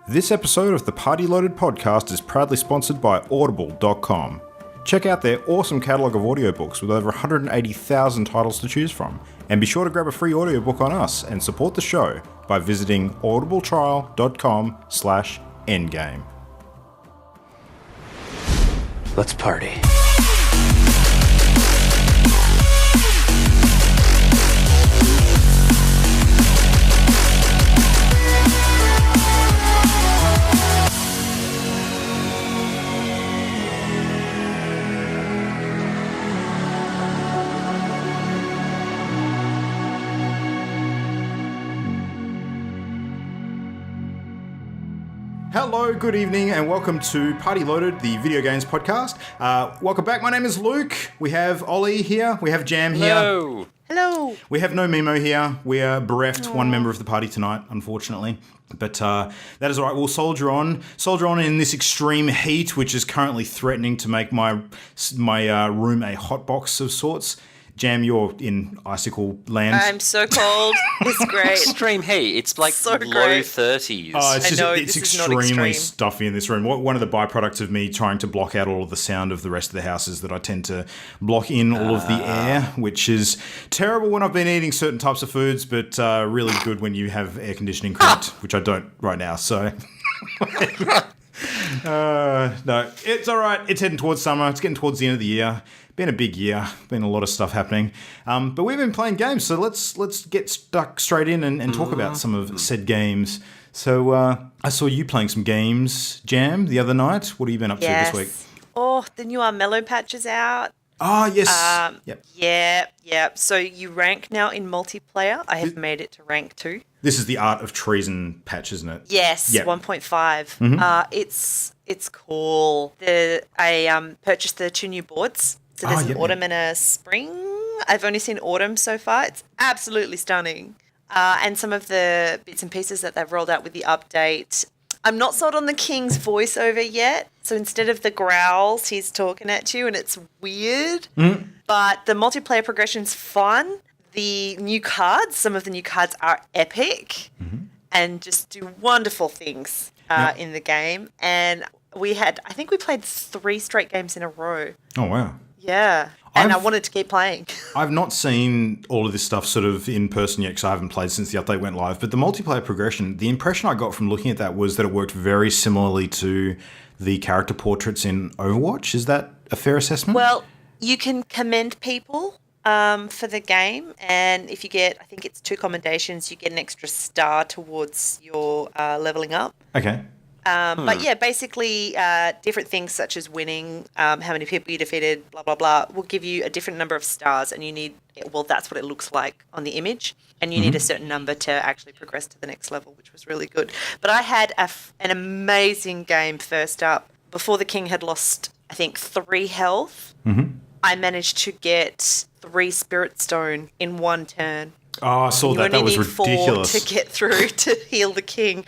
This episode of the Party Loaded podcast is proudly sponsored by Audible.com. Check out their awesome catalogue of audiobooks with over 180,000 titles to choose from. And be sure to grab a free audiobook on us and support the show by visiting audibletrial.com/endgame. Let's party. Hello, good evening, and welcome to Party Loaded, the video games podcast. Welcome back. My name is Luke. We have Ollie here. We have Jam here. Hello. Hello. We have no Mimo here. We are bereft one member of the party tonight, unfortunately. But that is all right. We'll soldier on in this extreme heat, which is currently threatening to make my room a hotbox of sorts. Jam, you're in icicle land. I'm so cold. It's great. Extreme heat. It's like So low great. 30s. Oh, it's I just, know, it's this is not extremely extreme. stuffy in this room. One of the byproducts of me trying to block out all of the sound of the rest of the house is that I tend to block in all of the air, which is terrible when I've been eating certain types of foods, but really good when you have air conditioning cranked, which I don't right now. So, no, it's all right. It's heading towards summer. It's getting towards the end of the year. Been a big year. Been a lot of stuff happening. But we've been playing games, so let's get stuck straight in and talk about some of said games. So I saw you playing some games, Jam, the other night. What have you been up to this week? Oh, the new Mellow Patch is out. Oh, yes. Yep. Yeah. So you rank now in multiplayer. I have made it to rank 2. This is the Art of Treason patch, isn't it? Yes, Yep. 1.5. It's cool. I purchased the 2 new boards. So there's an autumn and a spring. I've only seen autumn so far. It's absolutely stunning. And some of the bits and pieces that they've rolled out with the update. I'm not sold on the king's voiceover yet. So instead of the growls, he's talking at you and it's weird. But the multiplayer progression's fun. The new cards, some of the new cards are epic and just do wonderful things in the game. And I think we played 3 straight games in a row. Oh, wow. Yeah, and I wanted to keep playing. I've not seen all of this stuff sort of in person yet because I haven't played since the update went live. But the multiplayer progression, the impression I got from looking at that was that it worked very similarly to the character portraits in Overwatch. Is that a fair assessment? Well, you can commend people for the game, and if you get, I think it's 2 commendations, you get an extra star towards your leveling up. Okay. But yeah, basically different things such as winning, how many people you defeated, blah, blah, blah, will give you a different number of stars, and you need, well, that's what it looks like on the image, and you need a certain number to actually progress to the next level, which was really good. But I had an amazing game first up. Before the king had lost, I think, 3 health, I managed to get 3 spirit stone in 1 turn. Oh, I saw that. That was ridiculous. 4 to get through to heal the king.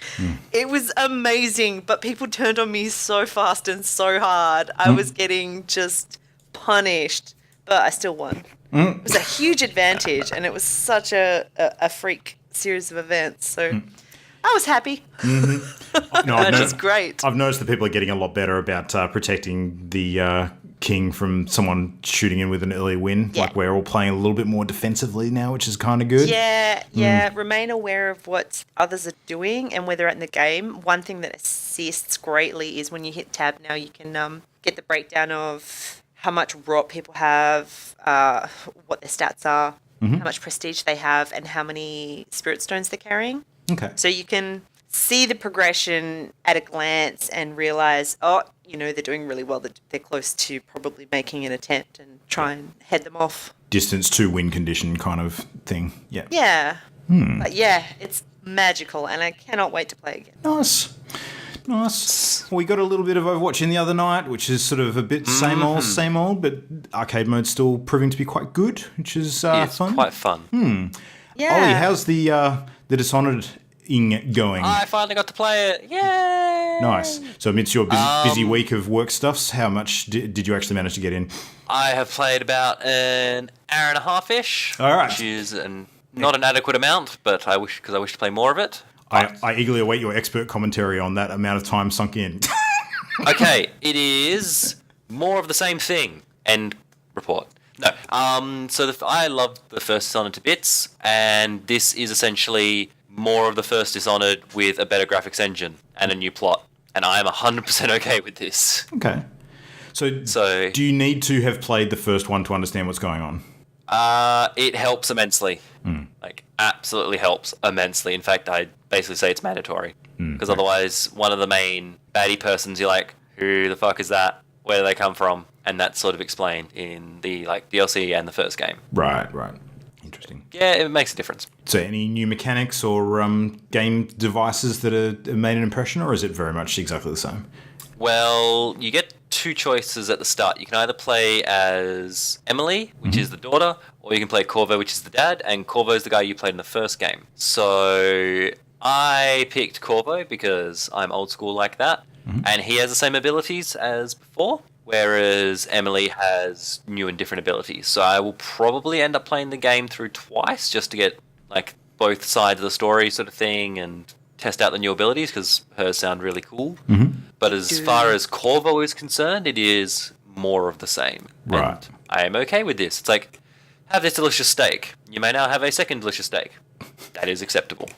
It was amazing, but people turned on me so fast and so hard. I was getting just punished, but I still won. It was a huge advantage, and it was such a freak series of events. So I was happy. No, Which is great. I've noticed that people are getting a lot better about protecting the king from someone shooting in with an early win. Yeah. Like we're all playing a little bit more defensively now, which is kind of good. Yeah. Remain aware of what others are doing and where they're at in the game. One thing that assists greatly is when you hit tab now, you can get the breakdown of how much rot people have, what their stats are, how much prestige they have, and how many spirit stones they're carrying. Okay. So you can see the progression at a glance and realize, they're doing really well. They're close to probably making an attempt and try and head them off. Distance to win condition kind of thing. Yeah. Yeah. But yeah, it's magical, and I cannot wait to play again. Nice. We got a little bit of Overwatch in the other night, which is sort of a bit same old, but arcade mode's still proving to be quite good, which is it's fun. quite fun. Yeah. Ollie, how's the Dishonored going? I finally got to play it. Yay! Nice. So amidst your busy week of work stuffs, how much did you actually manage to get in? I have played about an hour and a half-ish. All right. Which is not an adequate amount, but I wish to play more of it. I eagerly await your expert commentary on that amount of time sunk in. Okay, it is more of the same thing. End report. No. So I loved the first Dishonored to bits, and this is essentially more of the first Dishonored with a better graphics engine and a new plot. And I am 100% okay with this. Okay. So do you need to have played the first one to understand what's going on? It helps immensely. Like, absolutely helps immensely. In fact, I basically say it's mandatory. Because otherwise, one of the main baddie persons, you're like, who the fuck is that? Where do they come from? And that's sort of explained in the DLC and the first game. Right. Interesting. Yeah, it makes a difference. So any new mechanics or game devices that have made an impression, or is it very much exactly the same? Well, you get two choices at the start. You can either play as Emily, which is the daughter, or you can play Corvo, which is the dad, and Corvo is the guy you played in the first game. So I picked Corvo because I'm old school like that, and he has the same abilities as before, whereas Emily has new and different abilities. So I will probably end up playing the game through twice just to get like both sides of the story sort of thing and test out the new abilities because hers sound really cool. But as far as Corvo is concerned, it is more of the same. Right. And I am okay with this. It's like, have this delicious steak. You may now have a second delicious steak. That is acceptable.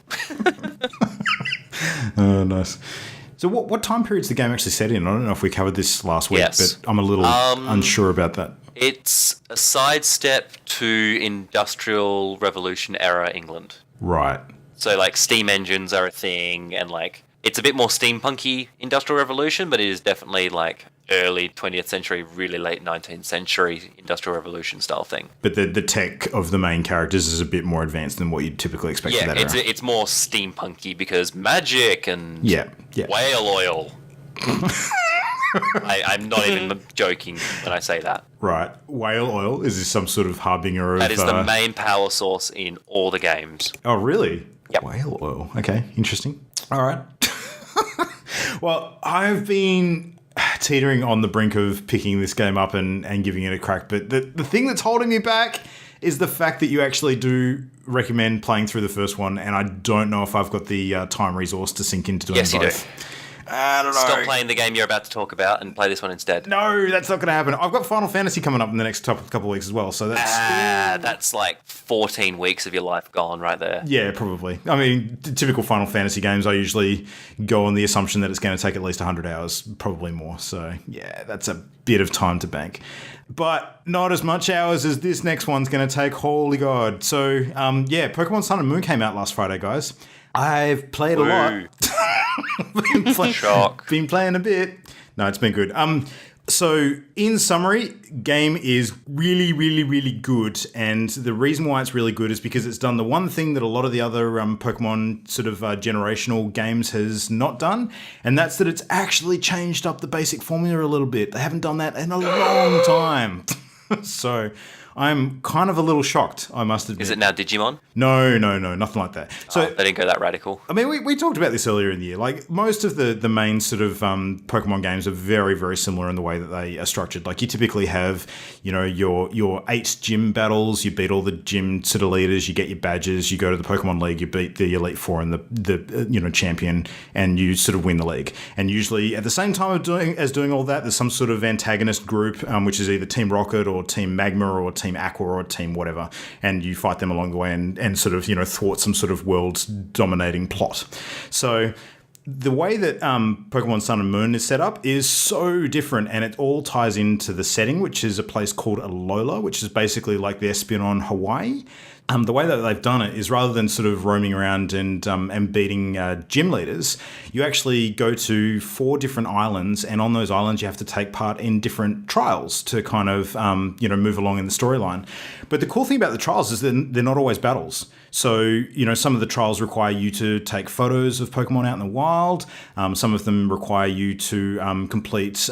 Oh, nice. So what time period's the game actually set in? I don't know if we covered this last week, but I'm a little unsure about that. It's a sidestep to Industrial Revolution era England. Right. So like steam engines are a thing, and like it's a bit more steampunky Industrial Revolution, but it is definitely like early 20th century, really late 19th century Industrial Revolution style thing. But the tech of the main characters is a bit more advanced than what you'd typically expect for that era. It's more steampunky because magic and whale oil. I'm not even joking when I say that. Right. Whale oil? Is this some sort of harbinger of... That is the main power source in all the games. Oh, really? Yep. Whale oil. Okay, interesting. All right. Well, I've been teetering on the brink of picking this game up and giving it a crack, but the thing that's holding me back is the fact that you actually do recommend playing through the first one, and I don't know if I've got the time resource to sink into doing both. Yes, you do. I don't know. Stop playing the game you're about to talk about and play this one instead. No, that's not going to happen. I've got Final Fantasy coming up in the next couple of weeks as well, so that's like 14 weeks of your life gone right there. Yeah, probably. I mean, typical Final Fantasy games, I usually go on the assumption that it's going to take at least 100 hours, probably more. So, yeah, that's a bit of time to bank. But not as much hours as this next one's going to take. Holy God. So, yeah, Pokémon Sun and Moon came out last Friday, guys. I've played a lot. Been playing a bit. No, it's been good. So, in summary, game is really, really, really good. And the reason why it's really good is because it's done the one thing that a lot of the other Pokemon sort of generational games has not done. And that's that it's actually changed up the basic formula a little bit. They haven't done that in a long time. So, I'm kind of a little shocked, I must admit. Is it now Digimon? No, nothing like that. So they didn't go that radical. I mean, we talked about this earlier in the year. Like, most of the main sort of Pokemon games are very, very similar in the way that they are structured. Like, you typically have, you know, your 8 gym battles, you beat all the gym sort of leaders, you get your badges, you go to the Pokemon League, you beat the Elite Four and the champion, and you sort of win the league. And usually, at the same time of doing all that, there's some sort of antagonist group, which is either Team Rocket or Team Magma or Team Aqua or Team whatever, and you fight them along the way and sort of, you know, thwart some sort of world's dominating plot. So the way that Pokemon Sun and Moon is set up is so different, and it all ties into the setting, which is a place called Alola, which is basically like their spin on Hawaii. The way that they've done it is rather than sort of roaming around and beating gym leaders, you actually go to 4 different islands, and on those islands you have to take part in different trials to kind of move along in the storyline. But the cool thing about the trials is that they're not always battles. So, you know, some of the trials require you to take photos of Pokemon out in the wild. Some of them require you to complete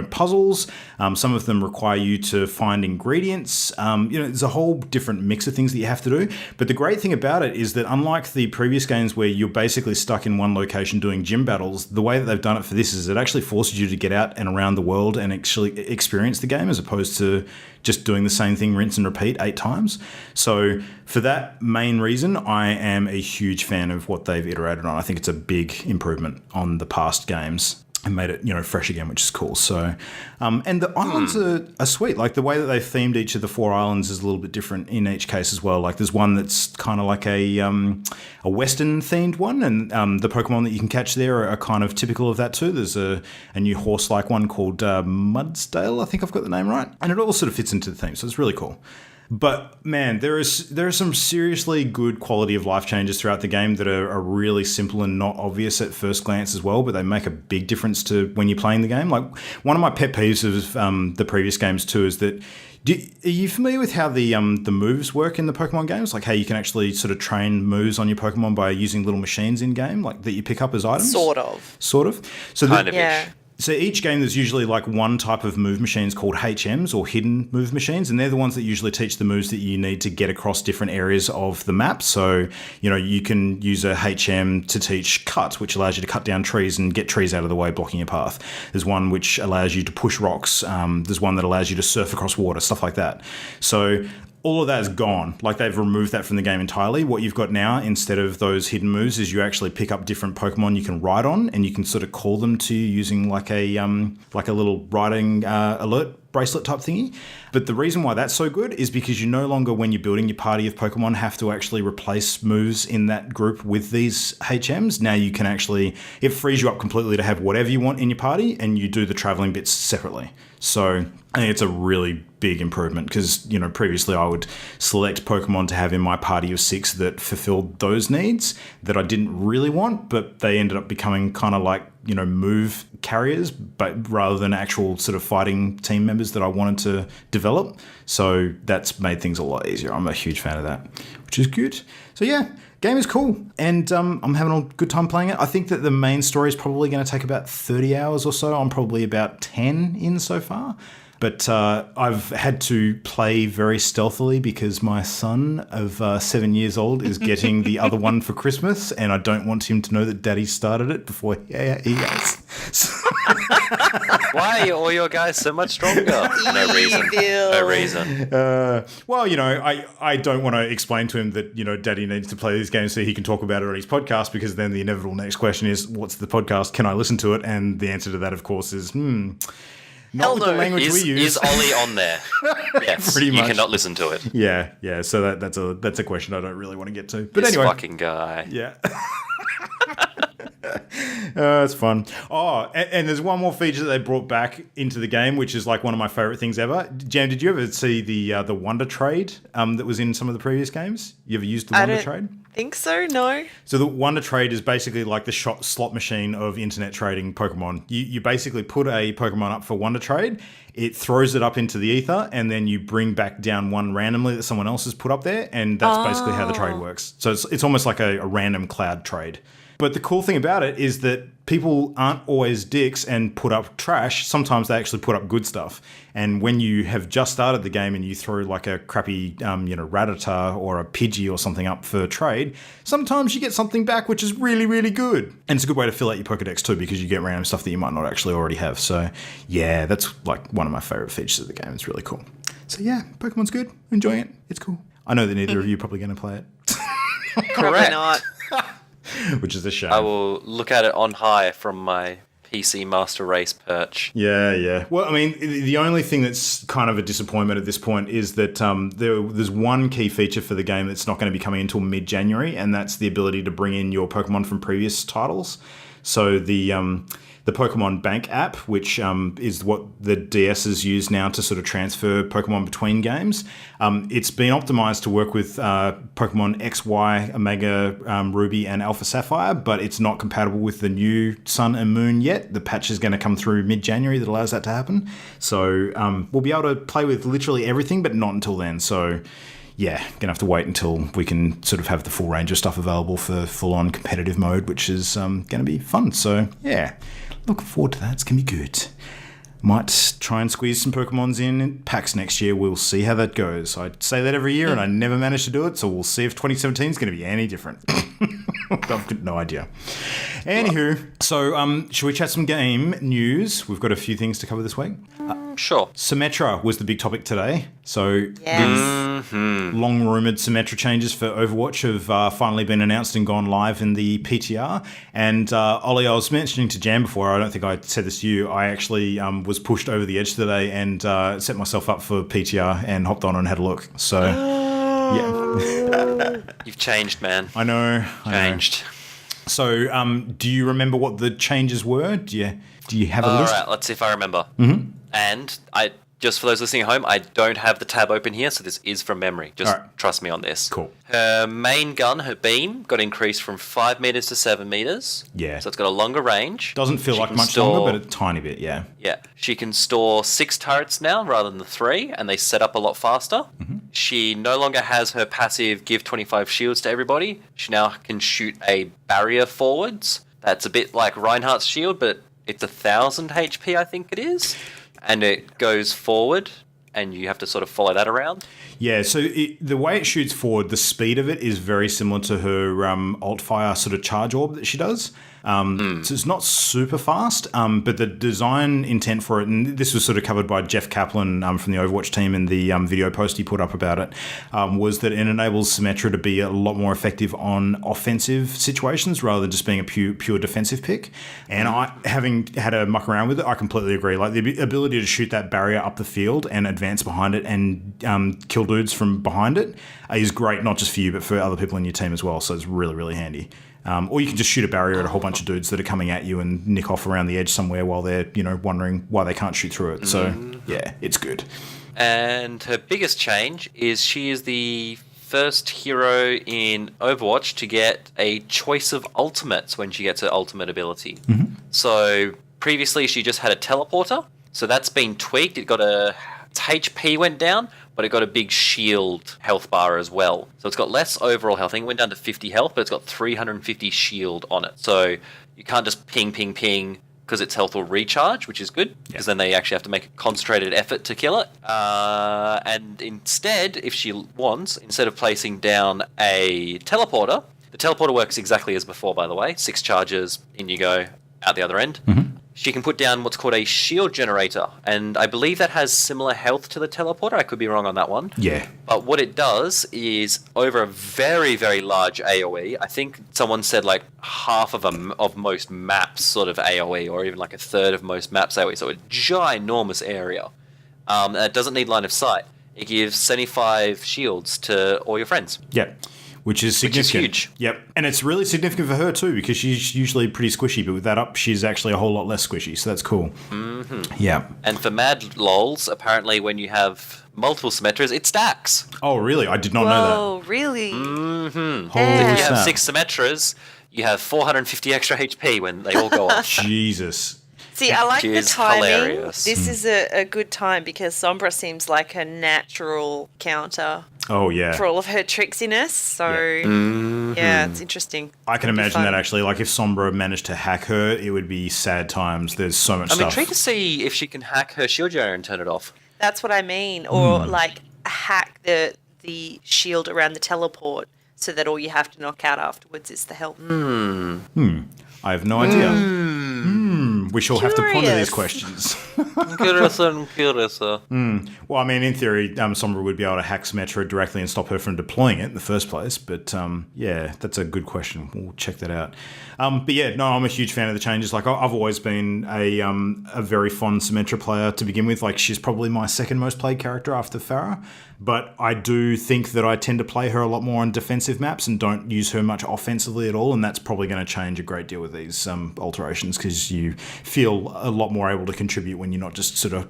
puzzles. Some of them require you to find ingredients. There's a whole different mix of things that you have to do. But the great thing about it is that unlike the previous games where you're basically stuck in one location doing gym battles, the way that they've done it for this is it actually forces you to get out and around the world and actually experience the game, as opposed to just doing the same thing, rinse and repeat 8 times. So for that main reason, I am a huge fan of what they've iterated on. I think it's a big improvement on the past games and made it, fresh again, which is cool. So, and the islands are sweet. Like the way that they've themed each of the 4 islands is a little bit different in each case as well. Like there's one that's kind of like a Western themed one, and the Pokemon that you can catch there are kind of typical of that too. There's a new horse-like one called Mudsdale, I think I've got the name right, and it all sort of fits into the theme. So it's really cool. But man, there are some seriously good quality of life changes throughout the game that are really simple and not obvious at first glance as well, but they make a big difference to when you're playing the game. Like one of my pet peeves of the previous games too is that are you familiar with how the moves work in the Pokemon games? Like how you can actually sort of train moves on your Pokemon by using little machines in game, like that you pick up as items. Sort of. So kind of. Yeah. So each game there's usually like one type of move machines called HMs, or hidden move machines, and they're the ones that usually teach the moves that you need to get across different areas of the map. So, you can use a HM to teach cut, which allows you to cut down trees and get trees out of the way, blocking your path. There's one which allows you to push rocks. There's one that allows you to surf across water, stuff like that. So all of that is gone. Like they've removed that from the game entirely. What you've got now, instead of those hidden moves, is you actually pick up different Pokemon you can ride on, and you can sort of call them to you using like a little riding alert bracelet type thingy. But the reason why that's so good is because you no longer, when you're building your party of Pokemon, have to actually replace moves in that group with these HMs. Now you can actually, it frees you up completely to have whatever you want in your party, and you do the traveling bits separately. So I think it's a really big improvement because, previously I would select Pokemon to have in my party of 6 that fulfilled those needs that I didn't really want, but they ended up becoming kind of like, move carriers, but rather than actual sort of fighting team members that I wanted to develop. So that's made things a lot easier. I'm a huge fan of that, which is good. So yeah, game is cool, and I'm having a good time playing it. I think that the main story is probably going to take about 30 hours or so. I'm probably about 10 in so far. But I've had to play very stealthily because my son of 7 years old is getting the other one for Christmas, and I don't want him to know that Daddy started it before he has. So why are all your guys so much stronger? No reason. No reason. I don't want to explain to him that, Daddy needs to play these games so he can talk about it on his podcast, because then the inevitable next question is, what's the podcast? Can I listen to it? And the answer to that, of course, is, not with the language we use. Is Ollie on there? Yes, pretty much. You cannot listen to it. Yeah. So that's a question I don't really want to get to. But this anyway, fucking guy. Yeah. It's fun. Oh, and there's one more feature that they brought back into the game, which is like one of my favorite things ever. Jam, did you ever see the Wonder Trade that was in some of the previous games? You ever used the Wonder Trade? Think so, no. So the Wonder Trade is basically like the slot machine of internet trading Pokemon. You basically put a Pokemon up for Wonder Trade, it throws it up into the ether, and then you bring back down one randomly that someone else has put up there, and that's basically how the trade works. So it's almost like a random cloud trade. But the cool thing about it is that people aren't always dicks and put up trash. Sometimes they actually put up good stuff. And when you have just started the game and you throw like a crappy, Rattata or a Pidgey or something up for trade, sometimes you get something back which is really, really good. And it's a good way to fill out your Pokedex too, because you get random stuff that you might not actually already have. So yeah, that's like one of my favorite features of the game. It's really cool. So yeah, Pokemon's good. Enjoying it. It's cool. I know that neither of you are probably going to play it. Probably not. Which is a shame. I will look at it on high from my PC Master Race perch. Yeah. Well, I mean, the only thing that's kind of a disappointment at this point is that there's one key feature for the game that's not going to be coming until mid-January, and that's the ability to bring in your Pokemon from previous titles. So the Pokemon Bank app, which is what the DSs use now to sort of transfer Pokemon between games. It's been optimized to work with Pokemon XY, Omega Ruby, and Alpha Sapphire, but it's not compatible with the new Sun and Moon yet. The patch is going to come through mid-January that allows that to happen. So we'll be able to play with literally everything, but not until then. So yeah, going to have to wait until we can sort of have the full range of stuff available for full-on competitive mode, which is going to be fun. So yeah, looking forward to that. It's going to be good. Might try and squeeze some Pokemons in PAX next year. We'll see how that goes. I say that every year and I never manage to do it, so we'll see if 2017 is going to be any different. I've got no idea. Anywho, so should we chat some game news? We've got a few things to cover this week. Sure. Symmetra was the big topic today. So Yes. the long-rumoured Symmetra changes for Overwatch have finally been announced and gone live in the PTR. And Ollie, I was mentioning to Jan before, I don't think I said this to you, I actually was pushed over the edge today and set myself up for PTR and hopped on and had a look. So, yeah. You've changed, man. I know. Changed. So, do you remember what the changes were? Do you have a list? All right, let's see if I remember. Mm-hmm. And just for those listening at home, I don't have the tab open here, so this is from memory. Just trust me on this. Cool. Her main gun, her beam, got increased from 5 meters to 7 meters. Yeah. So it's got a longer range. Doesn't feel like much longer, but a tiny bit, yeah. Yeah. She can store 6 turrets now rather than the 3, and they set up a lot faster. Mm-hmm. She no longer has her passive give 25 shields to everybody. She now can shoot a barrier forwards. That's a bit like Reinhardt's shield, but it's 1,000 HP, I think it is. And it goes forward, and you have to sort of follow that around. Yeah, so the way it shoots forward, the speed of it is very similar to her alt-fire sort of charge orb that she does. So it's not super fast, but the design intent for it, and this was sort of covered by Jeff Kaplan from the Overwatch team in the video post he put up about it, was that it enables Symmetra to be a lot more effective on offensive situations rather than just being a pure defensive pick. And I, having had a muck around with it, I completely agree. Like the ability to shoot that barrier up the field and advance behind it and kill dudes from behind it is great, not just for you, but for other people in your team as well. So it's really, really handy. Or you can just shoot a barrier at a whole bunch of dudes that are coming at you and nick off around the edge somewhere while they're, wondering why they can't shoot through it. So, yeah, it's good. And her biggest change is she is the first hero in Overwatch to get a choice of ultimates when she gets her ultimate ability. Mm-hmm. So, previously she just had a teleporter. So that's been tweaked. Its HP went down, but it got a big shield health bar as well. So it's got less overall health. I think it went down to 50 health, but it's got 350 shield on it. So you can't just ping, because its health will recharge, which is good, because then they actually have to make a concentrated effort to kill it. And instead, if she wants, instead of placing down a teleporter, the teleporter works exactly as before, by the way. 6 charges, in you go, out the other end. Mm-hmm. She can put down what's called a shield generator, and I believe that has similar health to the teleporter. I could be wrong on that one. Yeah. But what it does is, over a very, very large AoE, I think someone said like half of most maps sort of AoE, or even like a third of most maps AoE, so a ginormous area. It doesn't need line of sight. It gives 75 shields to all your friends. Yeah. Which is significant. Which is huge. Yep. And it's really significant for her too, because she's usually pretty squishy, but with that up, she's actually a whole lot less squishy. So that's cool. Mm-hmm. Yeah. And for mad lols, apparently when you have multiple Symmetras, it stacks. Oh, really? I did not know that. Oh, really? Mm-hmm. Holy If you snap. have 6 Symmetras, you have 450 extra HP when they all go off. Jesus. See, I like Which the is timing. hilarious. This is a good time because Sombra seems like a natural counter Oh, yeah. for all of her tricksiness. So, yeah, it's interesting. I can imagine that actually. Like if Sombra managed to hack her, it would be sad times. There's so much I'm stuff. intrigued to see if she can hack her shield generator and turn it off. That's what I mean. Or like hack the shield around the teleport so that all you have to knock out afterwards is the health. I have no idea. We shall have to ponder these Curious. questions. Curious. Well, I mean, in theory, Sombra would be able to hack Symmetra directly and stop her from deploying it in the first place. But yeah, that's a good question. We'll check that out. But yeah, no, I'm a huge fan of the changes. Like I've always been a very fond Symmetra player to begin with. Like she's probably my second most played character after Farah. But I do think that I tend to play her a lot more on defensive maps and don't use her much offensively at all. And that's probably going to change a great deal with these alterations because you feel a lot more able to contribute when you're not just sort of,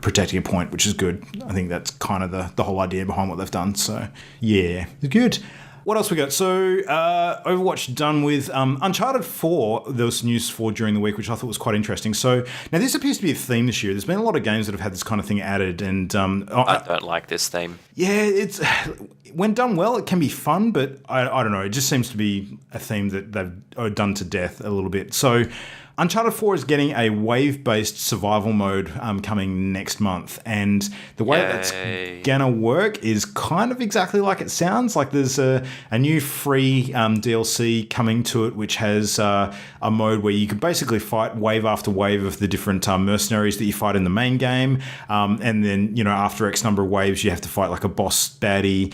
protecting a point, which is good. I think that's kind of the whole idea behind what they've done. So, yeah, good. What else we got? So, Overwatch done with Uncharted 4. There was news for during the week, which I thought was quite interesting. So, now this appears to be a theme this year. There's been a lot of games that have had this kind of thing added. And I don't like this theme. yeah, it's when done well, it can be fun, but I don't know. It just seems to be a theme that they've done to death a little bit. So, Uncharted 4 is getting a wave-based survival mode coming next month, and the way that's gonna work is kind of exactly like it sounds. Like there's a new free DLC coming to it, which has a mode where you can basically fight wave after wave of the different mercenaries that you fight in the main game, and then after X number of waves, you have to fight like a boss baddie.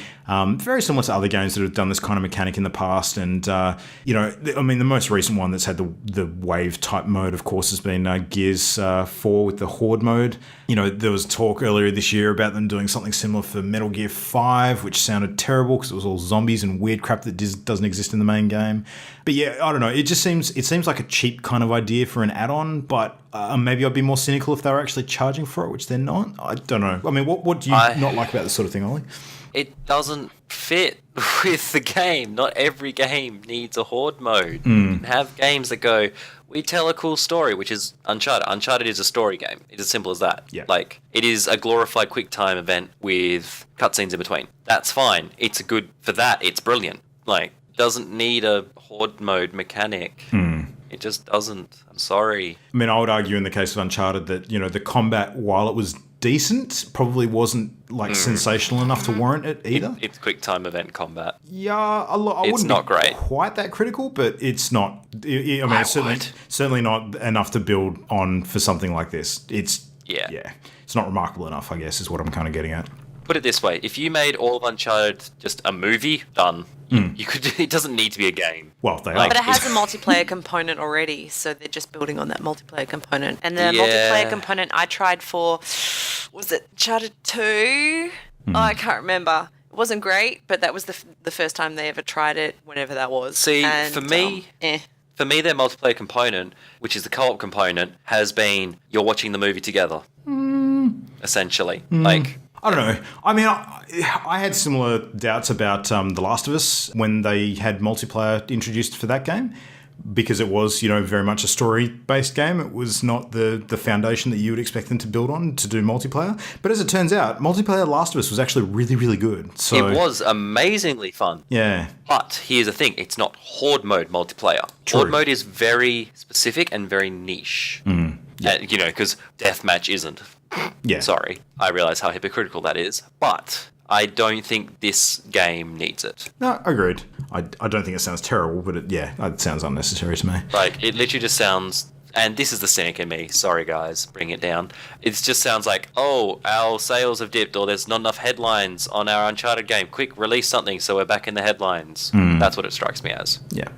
Very similar to other games that have done this kind of mechanic in the past, and the most recent one that's had the wave type mode, of course, has been Gears 4 with the Horde mode. There was talk earlier this year about them doing something similar for Metal Gear 5, which sounded terrible because it was all zombies and weird crap that doesn't exist in the main game. But yeah, I don't know. It seems like a cheap kind of idea for an add-on, but maybe I'd be more cynical if they were actually charging for it, which they're not. I don't know. I mean, what do you not like about this sort of thing, Ollie? It doesn't fit with the game. Not every game needs a horde mode. You can have games that go, we tell a cool story, which is Uncharted. Uncharted is a story game. It's as simple as that. Yeah. Like, it is a glorified quick time event with cutscenes in between. That's fine. It's for that, it's brilliant. Like, doesn't need a horde mode mechanic. It just doesn't. I'm sorry. I mean, I would argue in the case of Uncharted that, the combat, while it was decent, probably wasn't sensational enough to warrant it either. It's quick time event combat. Yeah, I wouldn't not be great. Quite that critical, but it's not. It's certainly not enough to build on for something like this. It's not remarkable enough, I guess, is what I'm kind of getting at. Put it this way: if you made all of Uncharted just a movie, done. You could. It doesn't need to be a game. Well, they But are. it has a multiplayer component already, so they're just building on that multiplayer component. And the multiplayer component I tried for, was it Uncharted 2? Oh, I can't remember. It wasn't great, but that was the first time they ever tried it, whenever that was. See, for me, their multiplayer component, which is the co-op component, has been you're watching the movie together, essentially. Like. I don't know. I mean, I had similar doubts about The Last of Us when they had multiplayer introduced for that game, because it was, very much a story-based game. It was not the foundation that you would expect them to build on to do multiplayer. But as it turns out, multiplayer Last of Us was actually really, really good. So it was amazingly fun. Yeah. But here's the thing. It's not horde mode multiplayer. True. Horde mode is very specific and very niche. Because deathmatch isn't. Yeah. Sorry. I realise how hypocritical that is. But I don't think this game needs it. No, agreed. I don't think it sounds terrible, but it sounds unnecessary to me. Like, it literally just sounds... And this is the cynic in me. Sorry, guys. Bring it down. It just sounds like, oh, our sales have dipped, or there's not enough headlines on our Uncharted game. Quick, release something so we're back in the headlines. That's what it strikes me as. Yeah.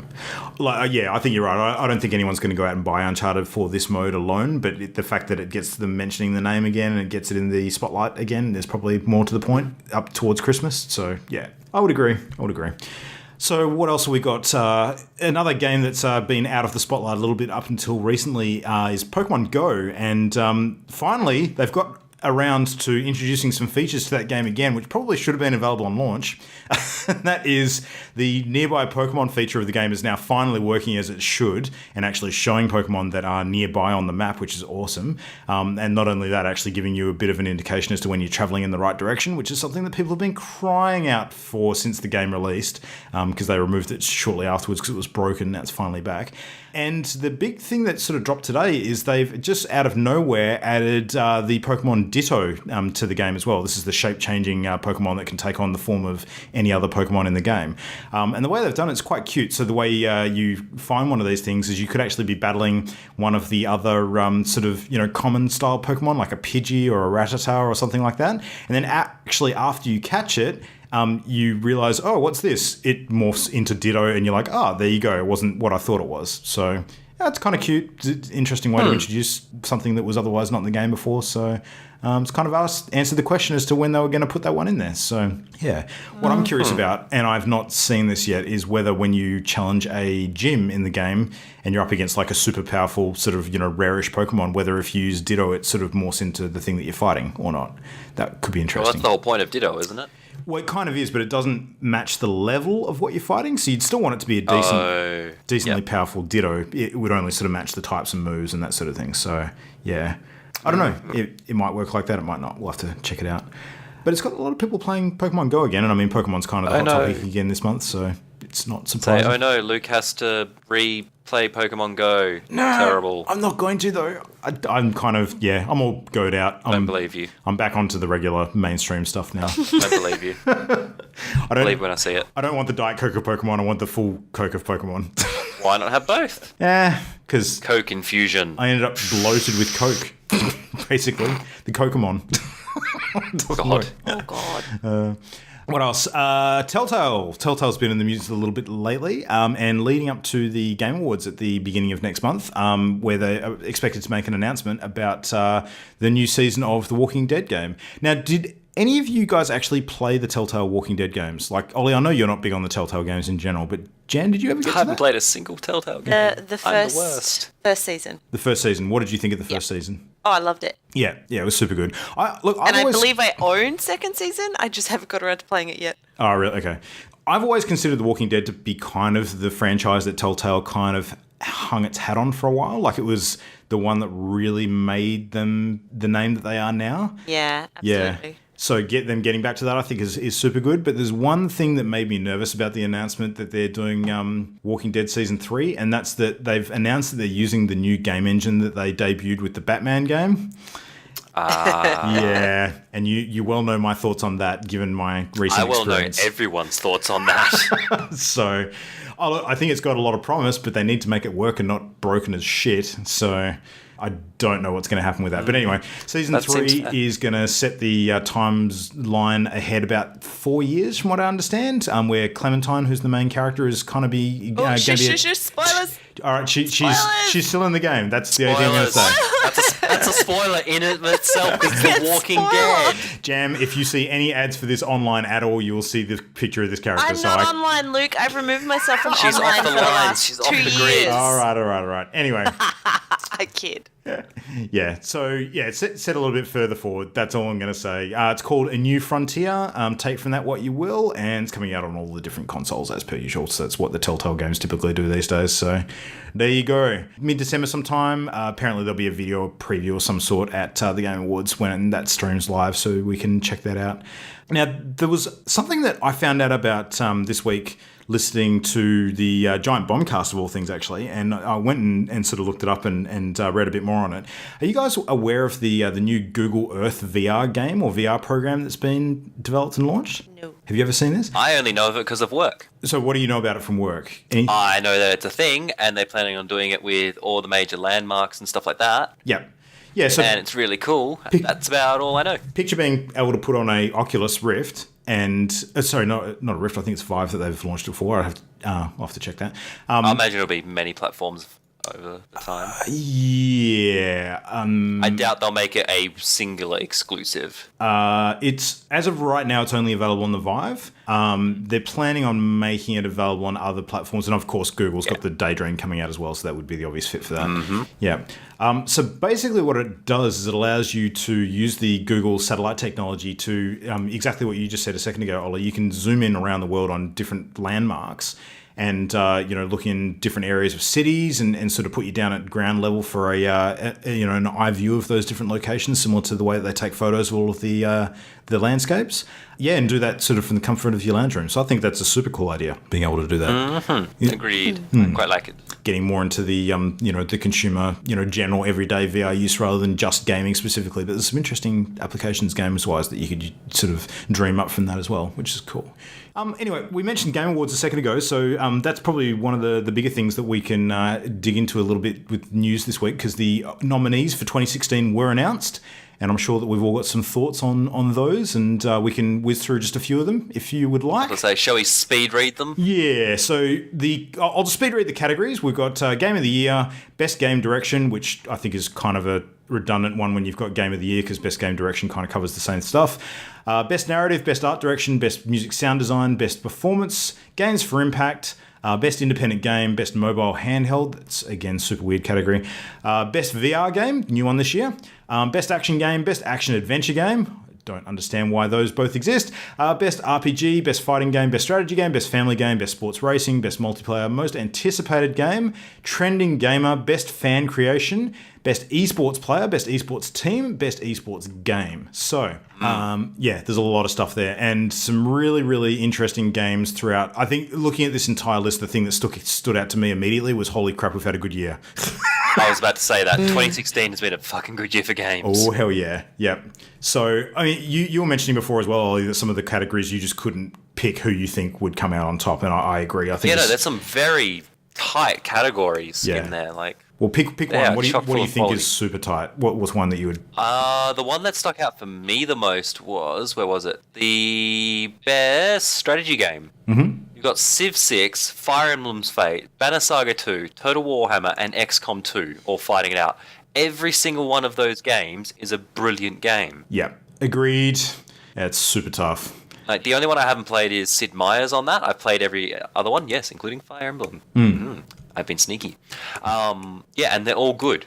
I think you're right. I don't think anyone's going to go out and buy Uncharted for this mode alone, but the fact that it gets them mentioning the name again and it gets it in the spotlight again, there's probably more to the point up towards Christmas. So, yeah, I would agree. So what else have we got? Another game that's been out of the spotlight a little bit up until recently is Pokemon Go. And finally, they've got around to introducing some features to that game again, which probably should have been available on launch. That is the nearby Pokemon feature of the game is now finally working as it should and actually showing Pokemon that are nearby on the map, which is awesome. And not only that, actually giving you a bit of an indication as to when you're traveling in the right direction, which is something that people have been crying out for since the game released, because they removed it shortly afterwards because it was broken. Now it's finally back. And the big thing that sort of dropped today is they've just out of nowhere added the Pokemon Ditto to the game as well. This is the shape-changing Pokemon that can take on the form of any other Pokemon in the game. And the way they've done it is quite cute. So the way you find one of these things is you could actually be battling one of the other common style Pokemon, like a Pidgey or a Rattata or something like that. And then actually after you catch it, you realize, oh, what's this? It morphs into Ditto, and you're like, there you go. It wasn't what I thought it was. So it's kind of cute. It's an interesting way to introduce something that was otherwise not in the game before. So it's kind of answered the question as to when they were going to put that one in there. So, yeah. What I'm curious about, and I've not seen this yet, is whether when you challenge a gym in the game and you're up against like a super powerful sort of, rarish Pokemon, whether if you use Ditto, it sort of morphs into the thing that you're fighting or not. That could be interesting. Well, that's the whole point of Ditto, isn't it? Well, it kind of is, but it doesn't match the level of what you're fighting. So you'd still want it to be a decently powerful Ditto. It would only sort of match the types and moves and that sort of thing. So, yeah. I don't know. It might work like that. It might not. We'll have to check it out. But it's got a lot of people playing Pokemon Go again. And I mean, Pokemon's kind of the hot topic again this month. So it's not Say, surprising. oh no, Luke has to replay Pokemon Go. No, Terrible. I'm not going to though. I'm kind of I'm all goed out. Don't believe you. I'm back onto the regular mainstream stuff now. Don't believe you. I believe when I see it. I don't want the Diet Coke of Pokemon. I want the full Coke of Pokemon. Why not have both? Because Coke infusion. I ended up bloated with Coke. Basically, the Pokemon. God. Oh God. What else? Telltale. Telltale's been in the news a little bit lately, and leading up to the Game Awards at the beginning of next month, where they are expected to make an announcement about the new season of the Walking Dead game. Now, did any of you guys actually play the Telltale Walking Dead games? Like, Ollie, I know you're not big on the Telltale games in general, but Jan, did you ever get I to haven't that? played a single Telltale game. The I'm the worst. first season. The first season. What did you think of the first season? Oh, I loved it. Yeah, it was super good. I believe I own second season. I just haven't got around to playing it yet. Oh, really? Okay. I've always considered The Walking Dead to be kind of the franchise that Telltale kind of hung its hat on for a while. Like, it was the one that really made them the name that they are now. Yeah, absolutely. Yeah. So getting back to that, I think is super good. But there's one thing that made me nervous about the announcement that they're doing Walking Dead Season 3, and that's that they've announced that they're using the new game engine that they debuted with the Batman game. Yeah, and you well know my thoughts on that, given my recent experience. Know everyone's thoughts on that. So I think it's got a lot of promise, but they need to make it work and not broken as shit. So I don't know what's going to happen with that. But anyway, Season 3 is going to set the times line ahead about 4 years, from what I understand, where Clementine, who's the main character, is kind of be going to be... Spoilers! All right, she's still in the game. That's the only thing I'm going to say. That's a spoiler in it itself. It's The Walking Dead. Jam, if you see any ads for this online at all, you will see the picture of this character. I'm not online, Luke. I've removed myself from She's online off the for the line. last She's off 2 the years. grid. All right. Anyway. I kid. Yeah, so it's set a little bit further forward. That's all I'm going to say. It's called A New Frontier. Take from that what you will, and it's coming out on all the different consoles as per usual. So that's what the Telltale games typically do these days. So there you go. Mid-December sometime. Apparently there'll be a video preview of some sort at the Game Awards when that streams live, so we can check that out. Now, there was something that I found out about this week listening to the Giant Bombcast of all things, actually, and I went and sort of looked it up and read a bit more on it. Are you guys aware of the new Google Earth VR game or VR program that's been developed and launched? No. Have you ever seen this? I only know of it because of work. So what do you know about it from work? I know that it's a thing, and they're planning on doing it with all the major landmarks and stuff like that. Yeah, so And it's really cool. That's about all I know. picture being able to put on a Oculus Rift and sorry, not a Rift. I think it's Vive that they've launched it for. I'll have to check that. I imagine it'll be many platforms over the time. Yeah. I doubt they'll make it a singular exclusive. It's as of right now, it's only available on the Vive. They're planning on making it available on other platforms, and of course, Google's got the Daydream coming out as well, so that would be the obvious fit for that. Mm-hmm. Yeah. So basically, what it does is it allows you to use the Google satellite technology to exactly what you just said a second ago, Ollie. You can zoom in around the world on different landmarks. And look in different areas of cities and sort of put you down at ground level for an eye view of those different locations, similar to the way that they take photos of all of the landscapes. Yeah, and do that sort of from the comfort of your lounge room. So I think that's a super cool idea, being able to do that. Mm-hmm. Yeah. Agreed. I quite like it. Getting more into the the consumer, general everyday VR use rather than just gaming specifically. But there's some interesting applications games wise that you could sort of dream up from that as well, which is cool. Anyway, we mentioned Game Awards a second ago, so that's probably one of the bigger things that we can dig into a little bit with news this week, because the nominees for 2016 were announced, and I'm sure that we've all got some thoughts on those, and we can whiz through just a few of them if you would like. Let's say, shall we speed read them? Yeah, so I'll just speed read the categories. We've got Game of the Year, Best Game Direction, which I think is kind of a redundant one when you've got Game of the Year, because Best Game Direction kind of covers the same stuff. Best Narrative, Best Art Direction, Best Music Sound Design, Best Performance, Games for Impact, Best Independent Game, Best Mobile Handheld, that's again super weird category, Best VR Game, new one this year, Best Action Game, Best Action Adventure Game, don't understand why those both exist. Best RPG, best fighting game, best strategy game, best family game, best sports racing, best multiplayer, most anticipated game, trending gamer, best fan creation, best esports player, best esports team, best esports game. So, there's a lot of stuff there and some really, really interesting games throughout. I think looking at this entire list, the thing that stood out to me immediately was, holy crap, we've had a good year. I was about to say that. 2016 has been a fucking good year for games. Oh, hell yeah. Yep. So, I mean, you were mentioning before as well, Ollie, that some of the categories you just couldn't pick who you think would come out on top, and I agree. I think there's some very tight categories in there. Well, pick one. What do you think is super tight? What was one that you would... The one that stuck out for me the most was, where was it? The best strategy game. Mm-hmm. You've got Civ 6, Fire Emblem's Fate, Banner Saga 2, Total Warhammer, and XCOM 2, all fighting it out. Every single one of those games is a brilliant game. Yeah, agreed. Yeah, it's super tough. Like, the only one I haven't played is Sid Meier's on that. I've played every other one, yes, including Fire Emblem. I've been sneaky. And they're all good.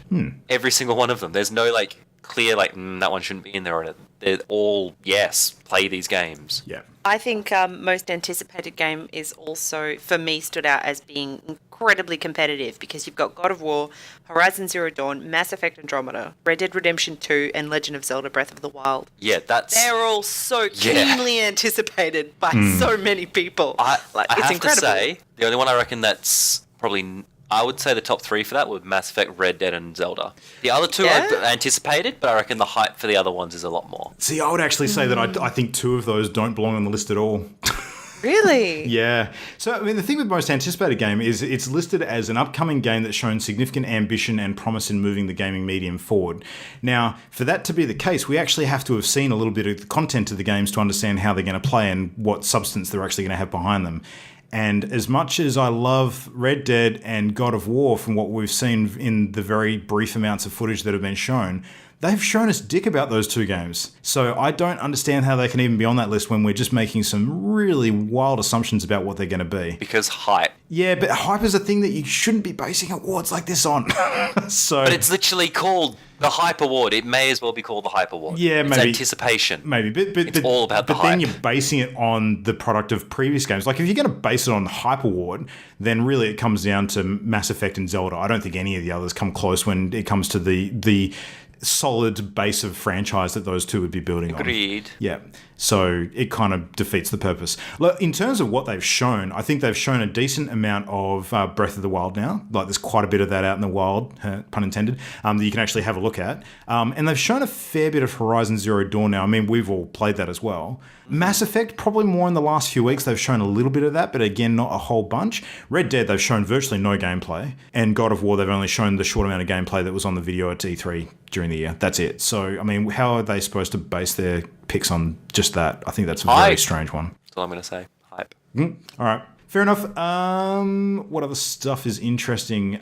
Every single one of them. There's no, clear, that one shouldn't be in there. Or they're all, yes, play these games. Yeah. I think most anticipated game is also, for me, stood out as being incredibly competitive because you've got God of War, Horizon Zero Dawn, Mass Effect Andromeda, Red Dead Redemption 2, and Legend of Zelda Breath of the Wild. Yeah, They're all so keenly anticipated by so many people. It's have incredible. To say, the only one I reckon that's probably... I would say the top three for that were Mass Effect, Red Dead, and Zelda. The other two are anticipated, but I reckon the hype for the other ones is a lot more. See, I would actually say that I think two of those don't belong on the list at all. Really? Yeah. So, I mean, the thing with most anticipated game is it's listed as an upcoming game that's shown significant ambition and promise in moving the gaming medium forward. Now, for that to be the case, we actually have to have seen a little bit of the content of the games to understand how they're going to play and what substance they're actually going to have behind them. And as much as I love Red Dead and God of War from what we've seen in the very brief amounts of footage that have been shown, they've shown us dick about those two games. So I don't understand how they can even be on that list when we're just making some really wild assumptions about what they're going to be. Because hype. Yeah, but hype is a thing that you shouldn't be basing awards like this on. But it's literally called the Hype Award. It may as well be called the Hype Award. Yeah, it's maybe. Anticipation. Maybe. But it's all about the hype. But then you're basing it on the product of previous games. Like, if you're going to base it on the Hype Award, then really it comes down to Mass Effect and Zelda. I don't think any of the others come close when it comes to the solid base of franchise that those two would be building on. Agreed. Yeah. So it kind of defeats the purpose. Look, in terms of what they've shown, I think they've shown a decent amount of Breath of the Wild now. Like, there's quite a bit of that out in the wild, pun intended, that you can actually have a look at. And they've shown a fair bit of Horizon Zero Dawn now. I mean, we've all played that as well. Mass Effect, probably more in the last few weeks. They've shown a little bit of that, but again, not a whole bunch. Red Dead, they've shown virtually no gameplay. And God of War, they've only shown the short amount of gameplay that was on the video at E3 during the year. That's it. So, I mean, how are they supposed to base their picks on just that? I think that's a very strange one. That's all I'm going to say. Hype. All right. Fair enough. What other stuff is interesting?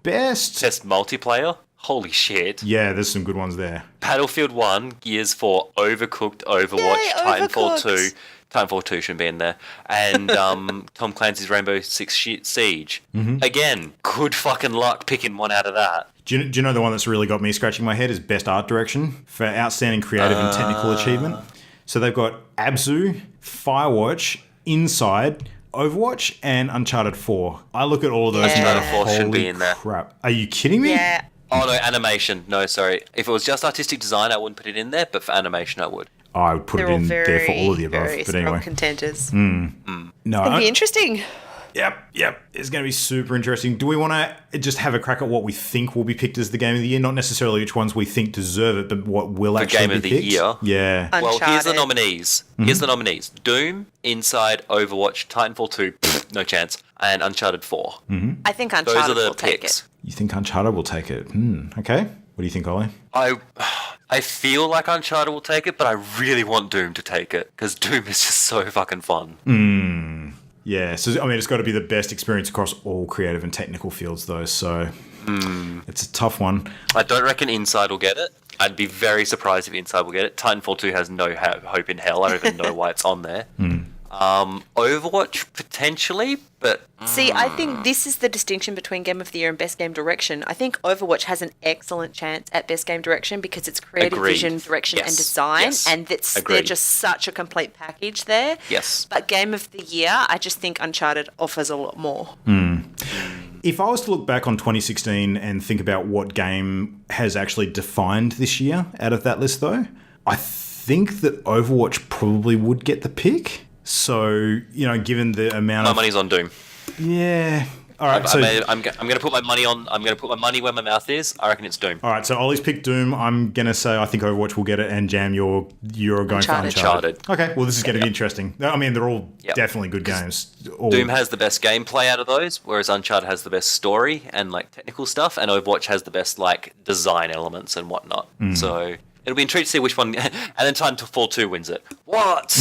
Best multiplayer? Holy shit. Yeah, there's some good ones there. Battlefield 1, Gears 4, Overcooked, Overwatch, Titanfall 2. Titanfall 2 shouldn't be in there. And Tom Clancy's Rainbow Six Siege. Mm-hmm. Again, good fucking luck picking one out of that. Do you know the one that's really got me scratching my head is Best Art Direction for Outstanding Creative and Technical Achievement. So they've got Abzu, Firewatch, Inside, Overwatch, and Uncharted 4. I look at all of those and Uncharted 4 should be in there. Crap. Are you kidding me? Yeah. Oh, no, animation. No, sorry. If it was just artistic design, I wouldn't put it in there, but for animation, I would. I would put it in there for all of the above. But anyway. Contenders. No, It'll be interesting. Yep. It's going to be super interesting. Do we want to just have a crack at what we think will be picked as the game of the year? Not necessarily which ones we think deserve it, but what will actually be picked? The game of the year? Yeah. Uncharted. Well, here's the nominees. Doom, Inside, Overwatch, Titanfall 2, no chance, and Uncharted 4. Mm-hmm. I think Uncharted will take it. You think Uncharted will take it? Okay. What do you think, Ollie? I feel like Uncharted will take it, but I really want Doom to take it, because Doom is just so fucking fun. Yeah, so I mean, it's got to be the best experience across all creative and technical fields, though, so it's a tough one. I don't reckon Inside will get it. I'd be very surprised if Inside will get it. Titanfall 2 has no hope in hell. I don't even know why it's on there. Overwatch potentially, but See, I think this is the distinction between Game of the Year and Best Game Direction. I think Overwatch has an excellent chance at Best Game Direction because it's creative Agreed. vision, direction, and Yes. design, Yes. and they're Agreed. just such a complete package there. Yes. But Game of the Year, I just think Uncharted offers a lot more. If I was to look back on 2016 and think about what game has actually defined this year out of that list, though, I think that Overwatch probably would get the pick. So, given the amount my of... money's on Doom. Yeah. All right, so... I'm going to put my money on. I'm going to put my money where my mouth is. I reckon it's Doom. All right, so Ollie's picked Doom. I'm going to say I think Overwatch will get it, and Jam, you're going Uncharted. for Uncharted. Okay, well, this is going to be interesting. I mean, they're all Yep. definitely good games. Doom has the best gameplay out of those, whereas Uncharted has the best story and technical stuff, and Overwatch has the best design elements and whatnot. So it'll be intriguing to see which one. And then Titanfall 2 wins it. What?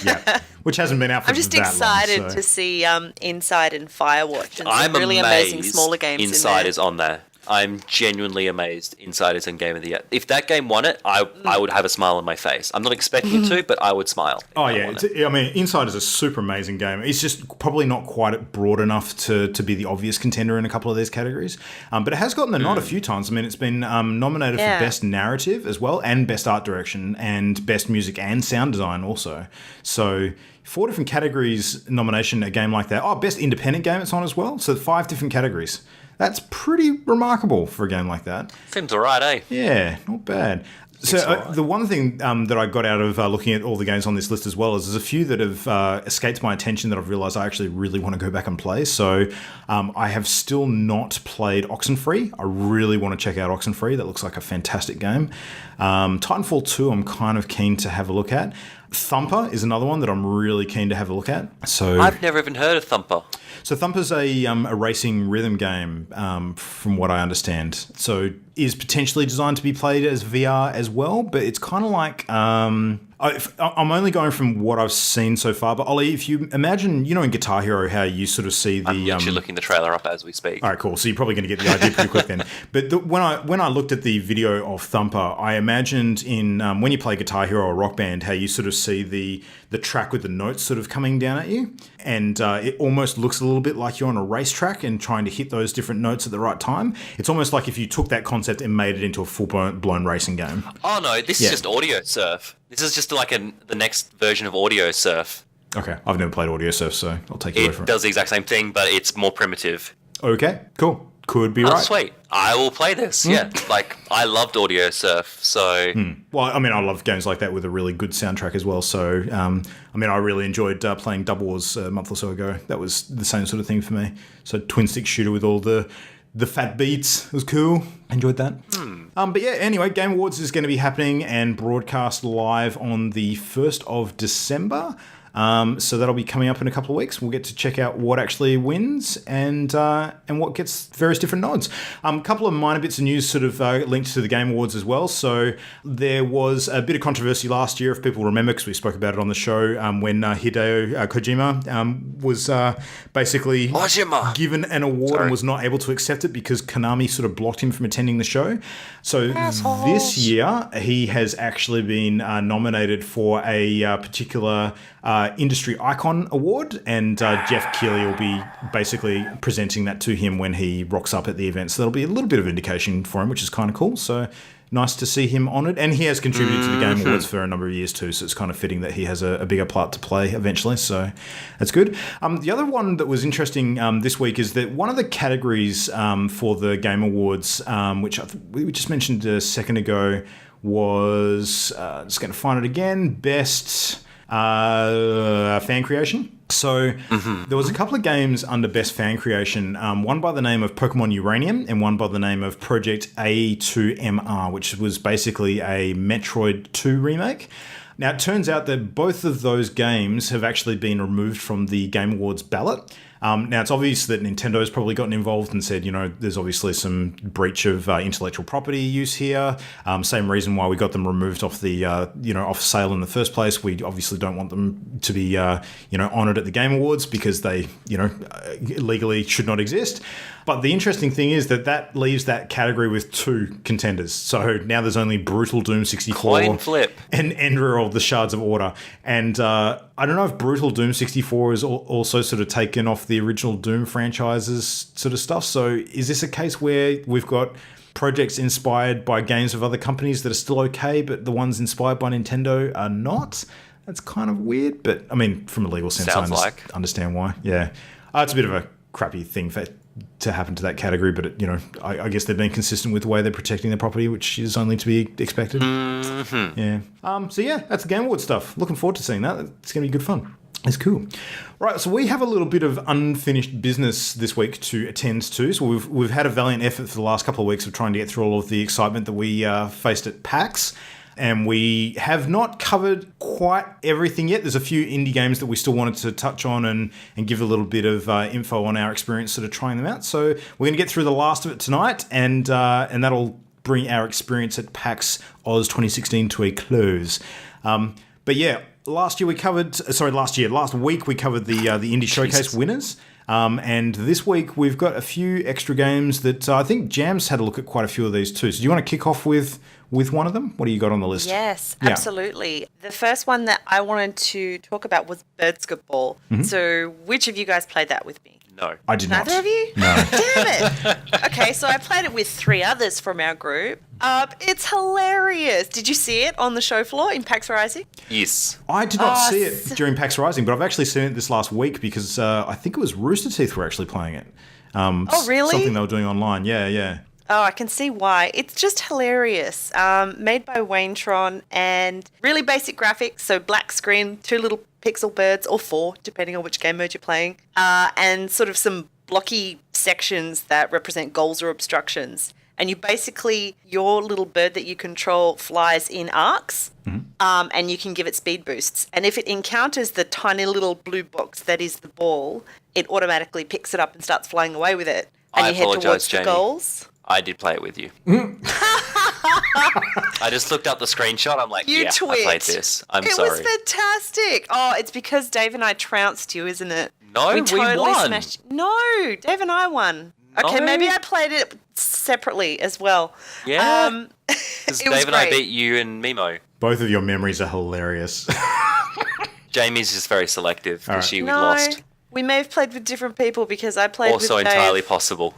Yeah, which hasn't been out for I'm just that excited long, so. to see Inside and Firewatch and I'm some really amazed amazing smaller games Inside in there. is on there. I'm genuinely amazed Inside is in Game of the Year. If that game won it, I would have a smile on my face. I'm not expecting it to, but I would smile. if Oh that yeah, won it. I mean, Inside is a super amazing game. It's just probably not quite broad enough to be the obvious contender in a couple of these categories. But it has gotten the nod a few times. I mean, it's been nominated Yeah. for Best Narrative as well, and Best Art Direction, and Best Music and Sound Design also. So 4 different categories nomination a game like that. Oh, Best Independent Game it's on as well. So 5 different categories. That's pretty remarkable for a game like that. Seems alright, eh? Yeah, not bad. So alright. the one thing that I got out of looking at all the games on this list as well is there's a few that have escaped my attention that I've realised I actually really want to go back and play. So I have still not played Oxenfree. I really want to check out Oxenfree. That looks like a fantastic game. Titanfall 2 I'm kind of keen to have a look at. Thumper is another one that I'm really keen to have a look at. So I've never even heard of Thumper. So Thumper's a racing rhythm game, from what I understand. So is potentially designed to be played as VR as well, but it's kind of like... I'm only going from what I've seen so far, but Ollie, if you imagine, in Guitar Hero, how you sort of see the... I'm literally looking the trailer up as we speak. All right, cool. So you're probably going to get the idea pretty quick then. But when I looked at the video of Thumper, I imagined in when you play Guitar Hero or Rock Band, how you sort of see the track with the notes sort of coming down at you, and it almost looks a little bit like you're on a racetrack and trying to hit those different notes at the right time. It's almost like if you took that concept and made it into a full-blown racing game. Oh no, this is just Audio Surf. This is just the next version of Audio Surf. Okay, I've never played Audio Surf, so I'll take your word It for it. does the exact same thing, but it's more primitive. Okay, cool. Could be Oh, right. sweet. I will play this, yeah. I loved Audio Surf, so... Well, I mean, I love games like that with a really good soundtrack as well. So, I really enjoyed playing Double Wars a month or so ago. That was the same sort of thing for me. So, twin stick shooter with all the fat beats. It was cool. Enjoyed that. But yeah, anyway, Game Awards is going to be happening and broadcast live on the 1st of December. So that'll be coming up in a couple of weeks. We'll get to check out what actually wins and what gets various different nods. A couple of minor bits of news sort of linked to the Game Awards as well. So there was a bit of controversy last year, if people remember, because we spoke about it on the show, when Hideo Kojima was basically given an award and was not able to accept it because Konami sort of blocked him from attending the show. So this year, he has actually been nominated for a particular Industry Icon Award, and Jeff Keighley will be basically presenting that to him when he rocks up at the event. So that'll be a little bit of indication for him, which is kind of cool. So nice to see him honoured. And he has contributed to the Game Awards for a number of years too, so it's kind of fitting that he has a bigger part to play eventually. So that's good. The other one that was interesting this week is that one of the categories for the Game Awards, which we just mentioned a second ago, was, just going to find it again, Best... fan creation. So there was a couple of games under Best Fan Creation, one by the name of Pokemon Uranium and one by the name of Project A2MR, which was basically a Metroid 2 remake. Now, it turns out that both of those games have actually been removed from the Game Awards ballot. Now, it's obvious that Nintendo's probably gotten involved and said, there's obviously some breach of intellectual property use here. Same reason why we got them removed off the, off sale in the first place. We obviously don't want them to be, honoured at the Game Awards because they, legally should not exist. But the interesting thing is that leaves that category with 2 contenders. So now there's only Brutal Doom 64 Coin flip. and Ender of the Shards of Order. And I don't know if Brutal Doom 64 is also sort of taken off the original Doom franchises sort of stuff. So is this a case where we've got projects inspired by games of other companies that are still okay, but the ones inspired by Nintendo are not? That's kind of weird. But, I mean, from a legal sense, I understand why. Yeah. It's a bit of a crappy thing to happen to that category, but I guess they've been consistent with the way they're protecting their property, which is only to be expected. Mm-hmm. Yeah. So yeah, that's the Game Awards stuff. Looking forward to seeing that. It's going to be good fun. It's cool. Right, so we have a little bit of unfinished business this week to attend to. So we've had a valiant effort for the last couple of weeks of trying to get through all of the excitement that we faced at PAX. And we have not covered quite everything yet. There's a few indie games that we still wanted to touch on and give a little bit of info on our experience sort of trying them out. So we're going to get through the last of it tonight, and that'll bring our experience at PAX Aus 2016 to a close. But yeah, last week we covered the Indie Showcase winners. And this week we've got a few extra games that I think Jam's had a look at quite a few of these too. So do you want to kick off with one of them? What do you got on the list? Yes, absolutely. The first one that I wanted to talk about was Birdskip-Ball. Mm-hmm. So which of you guys played that with me? No. I did not. Neither of you? No. Damn it. Okay, so I played it with 3 others from our group. It's hilarious. Did you see it on the show floor in PAX Rising? Yes. I did not see it during PAX Rising, but I've actually seen it this last week because I think it was Rooster Teeth were actually playing it. Oh, really? Something they were doing online. Yeah. Oh, I can see why. It's just hilarious. Made by Waintron and really basic graphics. So black screen, 2 little pixel birds, or 4, depending on which game mode you're playing. And sort of some blocky sections that represent goals or obstructions. And your little bird that you control flies in arcs, and you can give it speed boosts. And if it encounters the tiny little blue box that is the ball, it automatically picks it up and starts flying away with it. And I you head towards Jamie. the goals. I did play it with you. I just looked up the screenshot. I'm like, I played this. Sorry. It was fantastic. Oh, it's because Dave and I trounced you, isn't it? No, we won. No, Dave and I won. Okay, maybe I played it separately as well. Yeah. Because Dave and I beat you and Mimo. Both of your memories are hilarious. Jamie's just very selective because we lost. We may have played with different people because I played with Dave. Also entirely possible.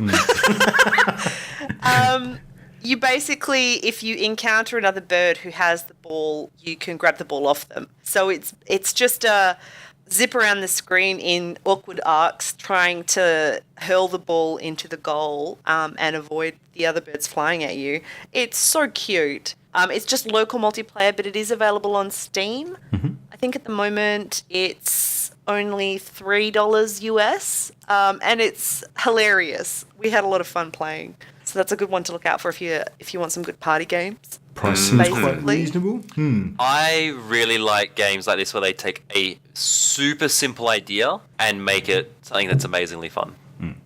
You basically, if you encounter another bird who has the ball, you can grab the ball off them. So it's just a zip around the screen in awkward arcs trying to hurl the ball into the goal and avoid the other birds flying at you. It's so cute. It's just local multiplayer, but it is available on Steam. Mm-hmm. I think at the moment it's only $3 US, and it's hilarious. We had a lot of fun playing. So that's a good one to look out for if you want some good party games. Price seems quite reasonable. I really like games like this where they take a super simple idea and make it something that's amazingly fun.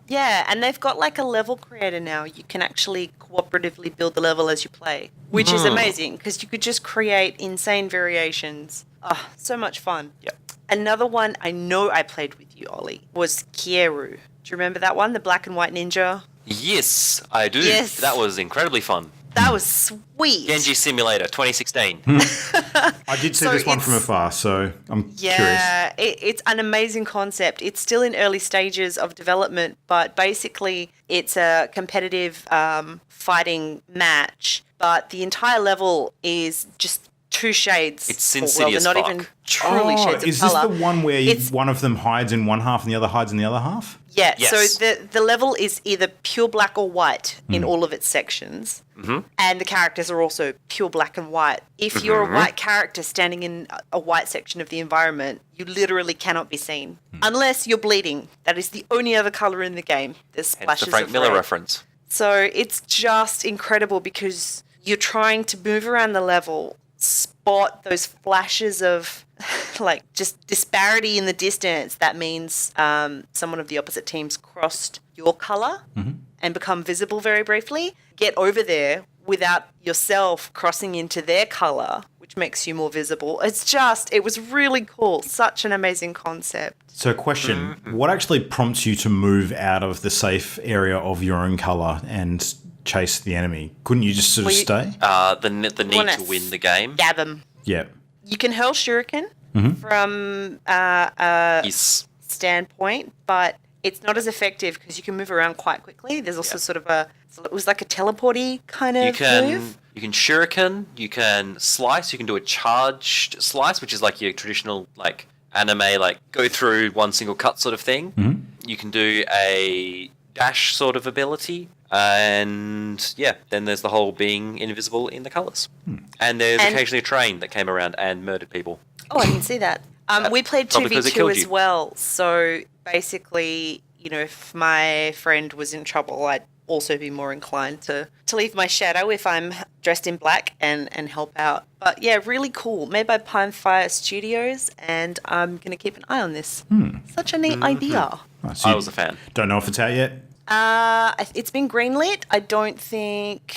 Yeah, and they've got like a level creator now. You can actually cooperatively build the level as you play, which is amazing because you could just create insane variations. Oh, so much fun. Yep. Another one I know I played with you, Ollie, was Kieru. Do you remember that one, the black and white ninja? Yes, I do. Yes. That was incredibly fun. That was sweet. Genji Simulator 2016. I did see this one from afar, so I'm curious. Yeah, it's an amazing concept. It's still in early stages of development, but basically it's a competitive fighting match, but the entire level is just 2 shades. It's Sin City as not fuck. even truly shades of colour. Is this the one where one of them hides in one half and the other hides in the other half? Yeah, Yes. so the level is either pure black or white in all of its sections. Mm-hmm. And the characters are also pure black and white. If you're a white character standing in a white section of the environment, you literally cannot be seen. Unless you're bleeding. That is the only other colour in the game. There's Hence splashes the Frank of Miller red. reference. So it's just incredible because you're trying to move around the level, spot those flashes of like just disparity in the distance, that means someone of the opposite team's crossed your color and become visible very briefly. Get over there without yourself crossing into their color, which makes you more visible. It was really cool. Such an amazing concept. So question, what actually prompts you to move out of the safe area of your own color and chase the enemy? Couldn't you just sort of stay? The need to win the game. Stab them. Yeah. You can hurl shuriken from Yes. standpoint, but it's not as effective because you can move around quite quickly. There's also sort of it was like a teleporty kind of move. You can shuriken, you can slice, you can do a charged slice, which is like your traditional like anime, like go through one single cut sort of thing. You can do a dash sort of ability, and then there's the whole being invisible in the colours. And there's occasionally a train that came around and murdered people. Oh, I didn't see that. We played Probably 'cause it 2v2 killed as you. well, so basically, if my friend was in trouble, I'd also be more inclined to leave my shadow if I'm dressed in black and help out. But yeah, really cool. Made by Pinefire Studios, and I'm going to keep an eye on this. Such a neat idea. Oh, so I you was a fan. Don't know if it's out yet? It's been greenlit. I don't think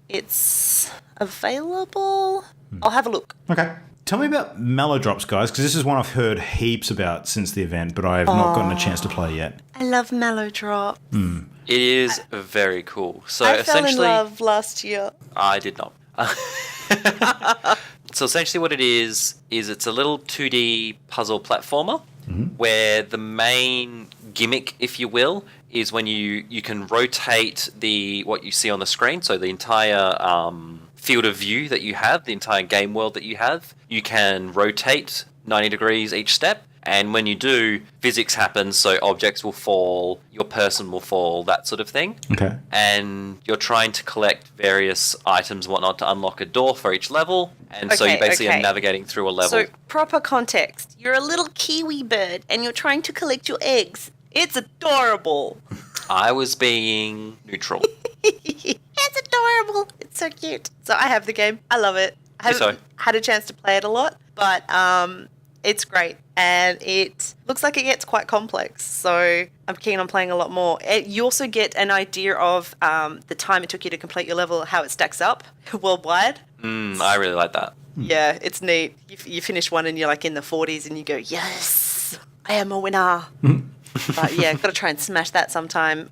it's available. I'll have a look. Okay. Tell me about Mellowdrops, guys, because this is one I've heard heaps about since the event, but I have not gotten a chance to play yet. I love Mellowdrop. It is very cool. So I fell in essentially, love last year. I did not. So essentially what it is it's a little 2D puzzle platformer where the main gimmick, if you will, is when you can rotate what you see on the screen, so the entire field of view that you have, the entire game world that you have, you can rotate 90 degrees each step. And when you do, physics happens, so objects will fall, your person will fall, that sort of thing. Okay. And you're trying to collect various items and whatnot to unlock a door for each level. And so you basically are navigating through a level. So, proper context. You're a little kiwi bird and you're trying to collect your eggs. It's adorable. I was being neutral. It's adorable. It's so cute. So I have the game. I love it. I haven't had a chance to play it a lot, but it's great. And it looks like it gets quite complex. So I'm keen on playing a lot more. You also get an idea of the time it took you to complete your level, how it stacks up worldwide. I really like that. Yeah, it's neat. You finish one and you're like in the 40s and you go, yes, I am a winner. But yeah, got to try and smash that sometime.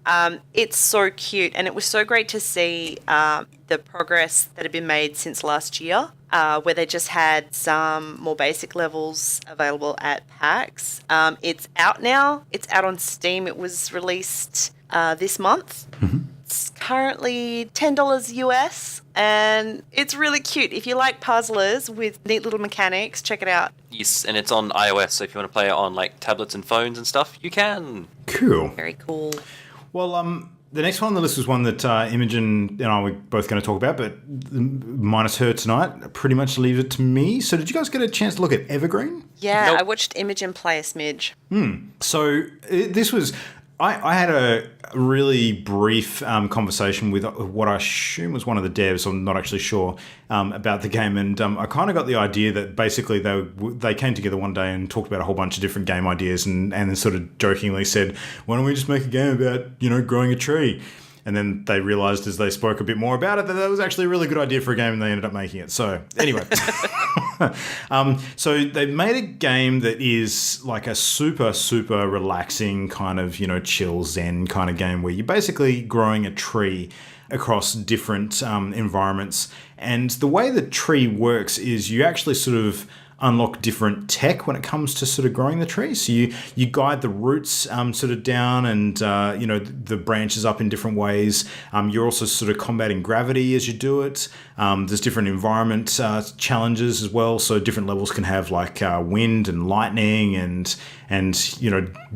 It's so cute, and it was so great to see the progress that had been made since last year, where they just had some more basic levels available at PAX. It's out now. It's out on Steam. It was released this month. It's currently $10 US, and it's really cute. If you like puzzlers with neat little mechanics, check it out. Yes, and it's on iOS, so if you want to play it on like tablets and phones and stuff, you can. Cool. Very cool. Well, the next one on the list was one that Imogen and I were both going to talk about, but minus her tonight, pretty much leave it to me. So did you guys get a chance to look at Evergreen? Yeah, Nope. I watched Imogen play a smidge. So this was... I had a really brief conversation with what I assume was one of the devs, I'm not actually sure, about the game. And I kind of got the idea that basically they came together one day and talked about a whole bunch of different game ideas and then sort of jokingly said, why don't we just make a game about, growing a tree? And then they realised as they spoke a bit more about it that was actually a really good idea for a game and they ended up making it. So anyway, so they made a game that is like a super, super relaxing kind of, chill zen kind of game where you're basically growing a tree across different environments. And the way the tree works is you actually sort of unlock different tech when it comes to sort of growing the tree. So you guide the roots sort of down and, the branches up in different ways. You're also sort of combating gravity as you do it. There's different environment challenges as well. So different levels can have like wind and lightning and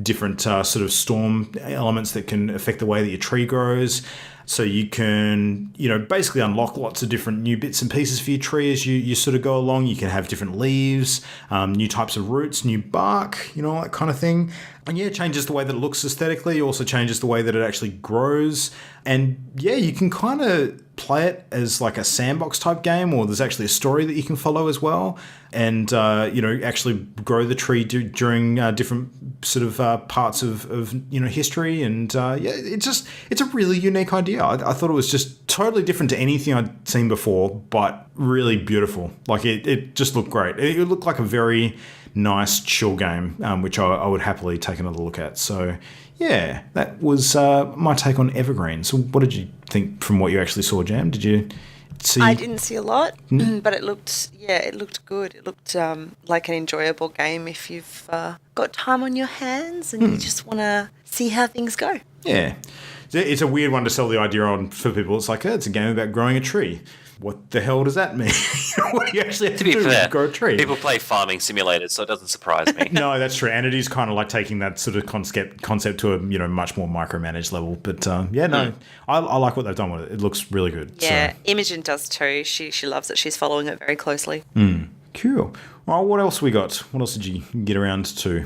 different sort of storm elements that can affect the way that your tree grows. So you can, basically unlock lots of different new bits and pieces for your tree as you sort of go along. You can have different leaves, new types of roots, new bark, all that kind of thing. And yeah, it changes the way that it looks aesthetically, also changes the way that it actually grows. And yeah, you can kind of play it as like a sandbox type game, or there's actually a story that you can follow as well. And, actually grow the tree during different sort of parts of history. And it's a really unique idea. I thought it was just totally different to anything I'd seen before, but really beautiful. Like it just looked great. It looked like a very nice chill game, which I would happily take another look at. So yeah, that was my take on Evergreen. So what did you think from what you actually saw, Jam? Did you see? I didn't see a lot, but it looked good. It looked like an enjoyable game if you've got time on your hands and you just want to see how things go. Yeah. It's a weird one to sell the idea on for people. It's like, it's a game about growing a tree. What the hell does that mean? What do you actually have to do fair, to grow a tree? people play farming simulators, so it doesn't surprise me. No, that's true. And it is kind of like taking that sort of concept to a much more micromanaged level. But I like what they've done with it. It looks really good. Yeah, So. Imogen does too. She loves it. She's following it very closely. Cool. All right, what else we got? What else did you get around to?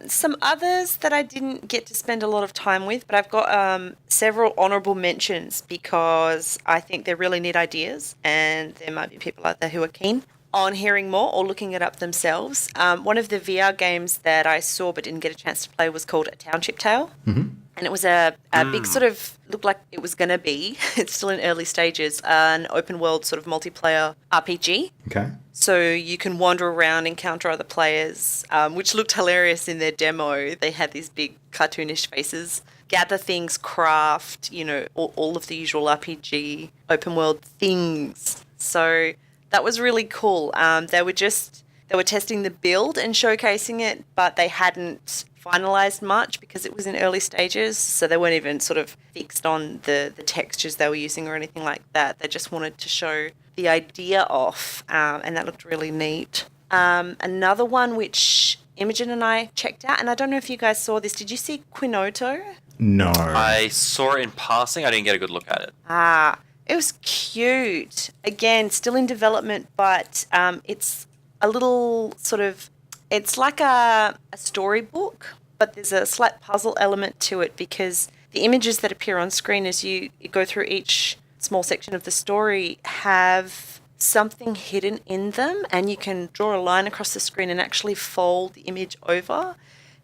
Some others that I didn't get to spend a lot of time with, but I've got several honourable mentions because I think they're really neat ideas and there might be people out there who are keen on hearing more or looking it up themselves. One of the VR games that I saw but didn't get a chance to play was called A Township Tale. Mm-hmm. And it was a big sort of, looked like it was going to be, it's still in early stages, an open world sort of multiplayer RPG. Okay. So you can wander around, encounter other players, which looked hilarious in their demo. They had these big cartoonish faces, gather things, craft, all of the usual RPG open world things. So that was really cool. They were testing the build and showcasing it, but they hadn't finalized much because it was in early stages, so they weren't even sort of fixed on the textures they were using or anything like that. They just wanted to show the idea off, and that looked really neat. Another one which Imogen and I checked out, and I don't know if you guys saw this. Did you see Quinoto? No. I saw it in passing. I didn't get a good look at it. It was cute. Again, still in development, but it's a little sort of, it's like a storybook, but there's a slight puzzle element to it because the images that appear on screen as you go through each small section of the story have something hidden in them, and you can draw a line across the screen and actually fold the image over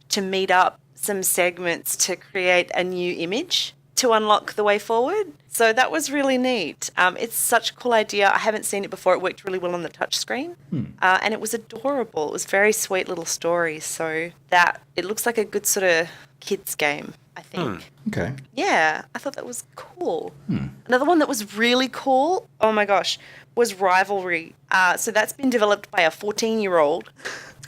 to meet up some segments to create a new image to unlock the way forward. So that was really neat. It's such a cool idea. I haven't seen it before. It worked really well on the touch screen. And it was adorable. It was a very sweet little story. So that it looks like a good sort of kids game, I think. Okay. Yeah, I thought that was cool. Another one that was really cool, oh my gosh, was Rivalry. So that's been developed by a 14-year-old.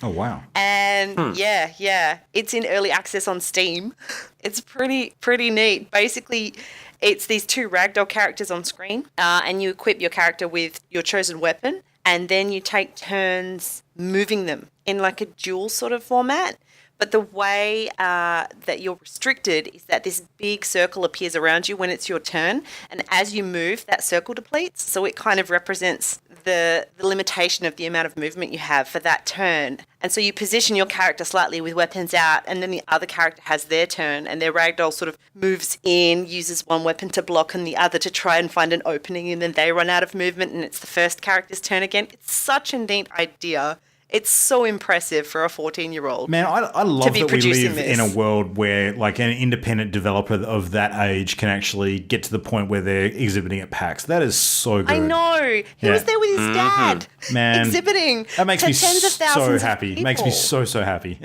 Oh, wow. And yeah, it's in early access on Steam. It's pretty neat. Basically, it's these two ragdoll characters on screen, and you equip your character with your chosen weapon, and then you take turns moving them in like a duel sort of format. But the way that you're restricted is that this big circle appears around you when it's your turn, and as you move, that circle depletes. So it kind of represents the limitation of the amount of movement you have for that turn. And so you position your character slightly with weapons out, and then the other character has their turn, and their ragdoll sort of moves in, uses one weapon to block and the other to try and find an opening, and then they run out of movement, and it's the first character's turn again. It's such a neat idea. It's so impressive for a 14-year-old. Man, I love that we live this. in a world where like an independent developer of that age can actually get to the point where they're exhibiting at PAX. That is so good. I know. He was there with his dad. Man, exhibiting. That makes me tens of thousands so happy. Of people. Makes me so happy.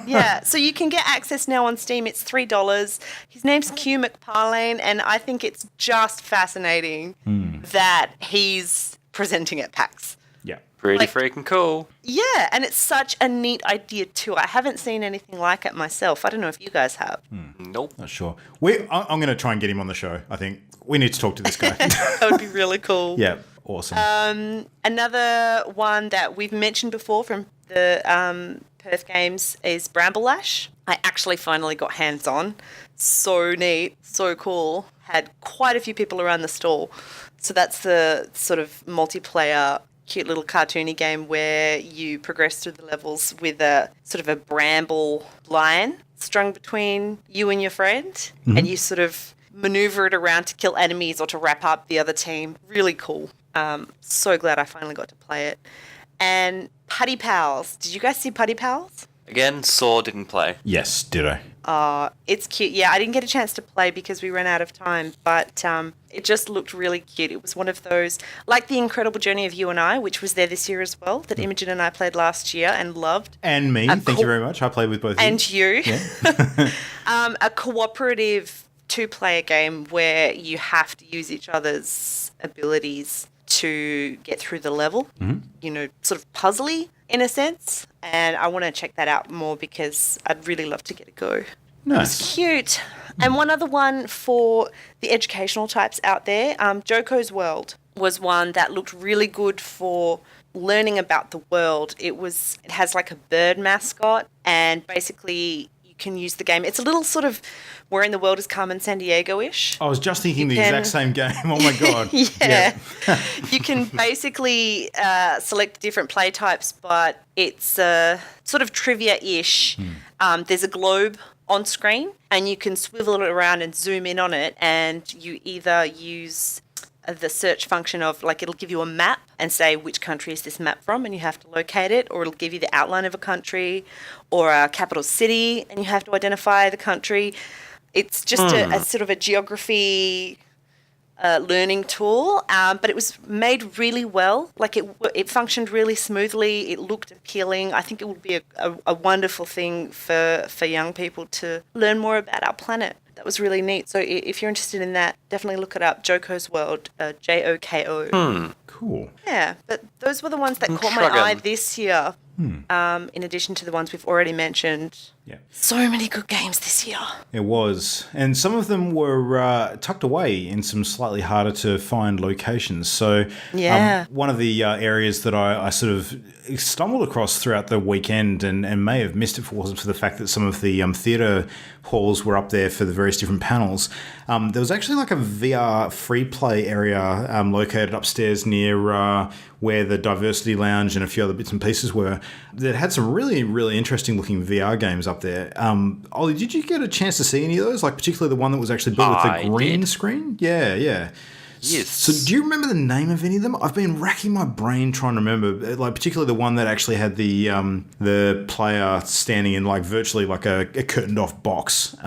Yeah, so you can get access now on Steam. It's $3. His name's Q McParlane, and I think it's just fascinating that he's presenting at PAX. Yeah. Pretty freaking cool. Yeah, and it's such a neat idea too. I haven't seen anything like it myself. I don't know if you guys have. Nope. Not sure. I'm going to try and get him on the show. I think we need to talk to this guy. That would be really cool. Yeah, awesome. Another one that we've mentioned before from the Perth Games is Bramblelash. I actually finally got hands on. So neat, so cool. Had quite a few people around the stall. So that's the sort of multiplayer cute little cartoony game where you progress through the levels with a sort of a bramble line strung between you and your friend, and you sort of maneuver it around to kill enemies or to wrap up the other team. Really cool. So glad I finally got to play it. And Putty Pals. Did you guys see Putty Pals? Again, saw, didn't play. Yes, ditto. It's cute. Yeah, I didn't get a chance to play because we ran out of time, but it just looked really cute. It was one of those, like The Incredible Journey of You and I, which was there this year as well, that Imogen and I played last year and loved. And me. Thank you very much. I played with both of you. And you. Yeah. A cooperative two-player game where you have to use each other's abilities to get through the level, sort of puzzly in a sense. And I want to check that out more because I'd really love to get a go. Nice. It's cute. And one other one for the educational types out there, Joko's World was one that looked really good for learning about the world. It has like a bird mascot, and basically you can use the game. It's a little sort of Where in the World is Carmen Sandiego-ish. I was just thinking exact same game. Oh my God. Yeah. You can basically select different play types, but it's sort of trivia-ish. There's a globe on screen, and you can swivel it around and zoom in on it, and you either use the search function of, like, it'll give you a map and say which country is this map from, and you have to locate it, or it'll give you the outline of a country or a capital city, and you have to identify the country. It's just a sort of a geography learning tool, but it was made really well. Like, it functioned really smoothly. It looked appealing. I think it would be a wonderful thing for young people to learn more about our planet. That was really neat. So if you're interested in that, definitely look it up. Joko's World, Joko. Cool. Yeah, but those were the ones that caught my eye this year, in addition to the ones we've already mentioned. Yeah. So many good games this year. It was. And some of them were tucked away in some slightly harder to find locations. So one of the areas that I sort of stumbled across throughout the weekend and may have missed if it wasn't for the fact that some of the theatre halls were up there for the various different panels. There was actually like a VR free play area located upstairs near where the Diversity Lounge and a few other bits and pieces were, that had some really, really interesting looking VR games up there. Ollie, did you get a chance to see any of those? Like particularly the one that was actually built with the green screen? Yeah. Yes. So do you remember the name of any of them? I've been racking my brain trying to remember, like particularly the one that actually had the player standing in like virtually like a curtained off box.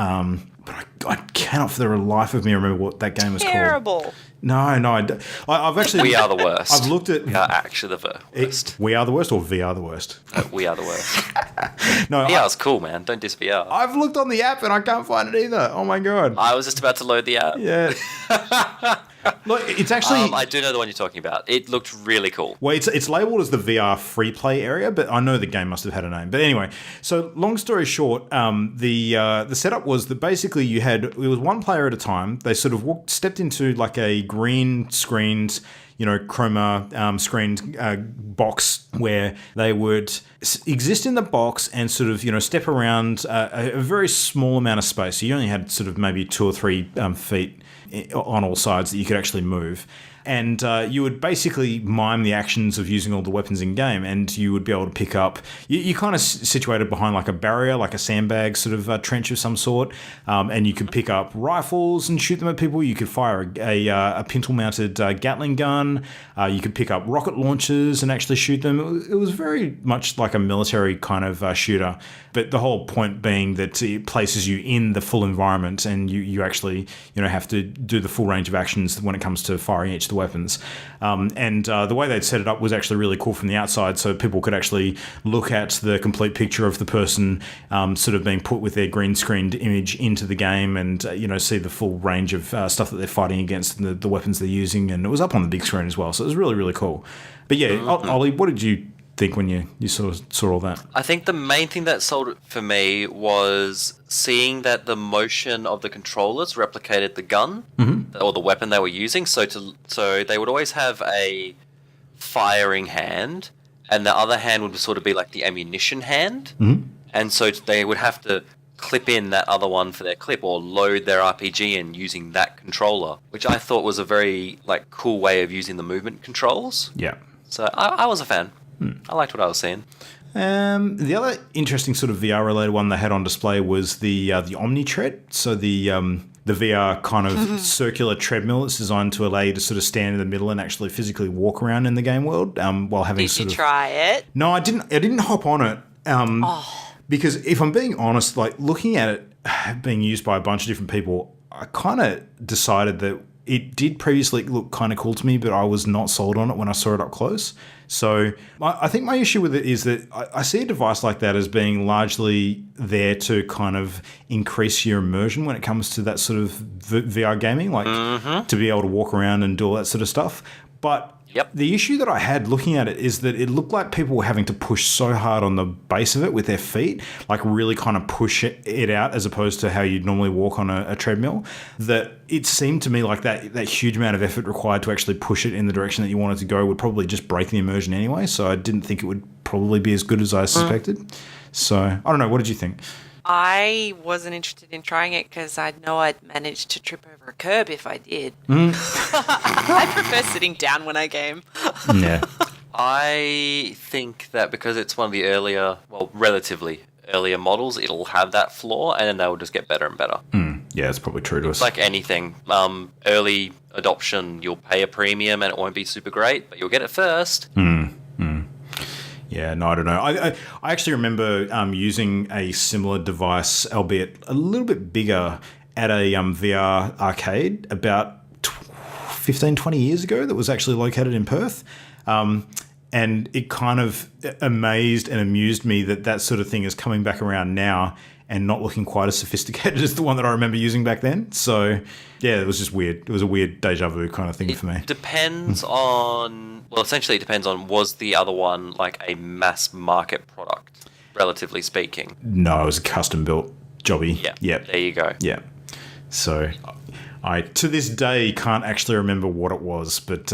But I cannot for the life of me remember what that game was called. Terrible. No, I've actually... We are the worst. I've looked at... We are actually the worst. We are the worst or VR the worst? We are the worst. No, VR's cool, man. Don't diss VR. I've looked on the app and I can't find it either. Oh my God. I was just about to load the app. Yeah. Look, it's actually... I do know the one you're talking about. It looked really cool. Well, it's labelled as the VR free play area, but I know the game must have had a name. But anyway, so long story short, the setup was that basically it was one player at a time. They sort of stepped into like a green screened, chroma screened box where they would exist in the box and sort of, step around a very small amount of space. So you only had sort of maybe 2 or 3 feet on all sides that you could actually move. And you would basically mime the actions of using all the weapons in game, and you would be able to pick up. You kind of situated behind like a barrier, like a sandbag sort of trench of some sort, and you could pick up rifles and shoot them at people. You could fire a pintle-mounted Gatling gun. You could pick up rocket launchers and actually shoot them. It was very much like a military kind of shooter, but the whole point being that it places you in the full environment, and you actually have to do the full range of actions when it comes to firing each of the weapons. And the way they'd set it up was actually really cool from the outside, so people could actually look at the complete picture of the person sort of being put with their green screened image into the game, and see the full range of stuff that they're fighting against and the weapons they're using. And it was up on the big screen as well, so it was really, really cool. But yeah, Ollie, what did you think when you saw all that? I think the main thing that sold it for me was seeing that the motion of the controllers replicated the gun or the weapon they were using. So they would always have a firing hand, and the other hand would sort of be like the ammunition hand. And so they would have to clip in that other one for their clip, or load their RPG in using that controller, which I thought was a very cool way of using the movement controls. Yeah. So I was a fan. I liked what I was seeing. The other interesting sort of VR related one they had on display was the Omni Tread. So the VR kind of circular treadmill that's designed to allow you to sort of stand in the middle and actually physically walk around in the game world while having Did you try it? No, I didn't hop on it. Because if I'm being honest, like looking at it being used by a bunch of different people, I kind of decided that it did previously look kind of cool to me, but I was not sold on it when I saw it up close. So I think my issue with it is that I see a device like that as being largely there to kind of increase your immersion when it comes to that sort of VR gaming, like to be able to walk around and do all that sort of stuff. But the issue that I had looking at it is that it looked like people were having to push so hard on the base of it with their feet, like really kind of push it out as opposed to how you'd normally walk on a treadmill, that it seemed to me like that huge amount of effort required to actually push it in the direction that you wanted to go would probably just break the immersion anyway. So I didn't think it would probably be as good as I suspected. So I don't know. What did you think? I wasn't interested in trying it because I know I'd manage to trip over a curb if I did. I prefer sitting down when I game. Yeah. I think that because it's one of the earlier, well, relatively earlier models, it'll have that flaw and then they will just get better and better. Yeah, it's probably true to us. Like anything, early adoption, you'll pay a premium and it won't be super great, but you'll get it first. Yeah, no, I don't know. I actually remember using a similar device, albeit a little bit bigger, at a VR arcade about 15, 20 years ago that was actually located in Perth. And it kind of amazed and amused me that sort of thing is coming back around now and not looking quite as sophisticated as the one that I remember using back then. So, yeah, it was just weird. It was a weird deja vu kind of thing for me. It depends on... Well, essentially it depends on, was the other one like a mass market product, relatively speaking? No, it was a custom built jobby. Yeah. There you go. Yeah. So I, to this day, can't actually remember what it was, but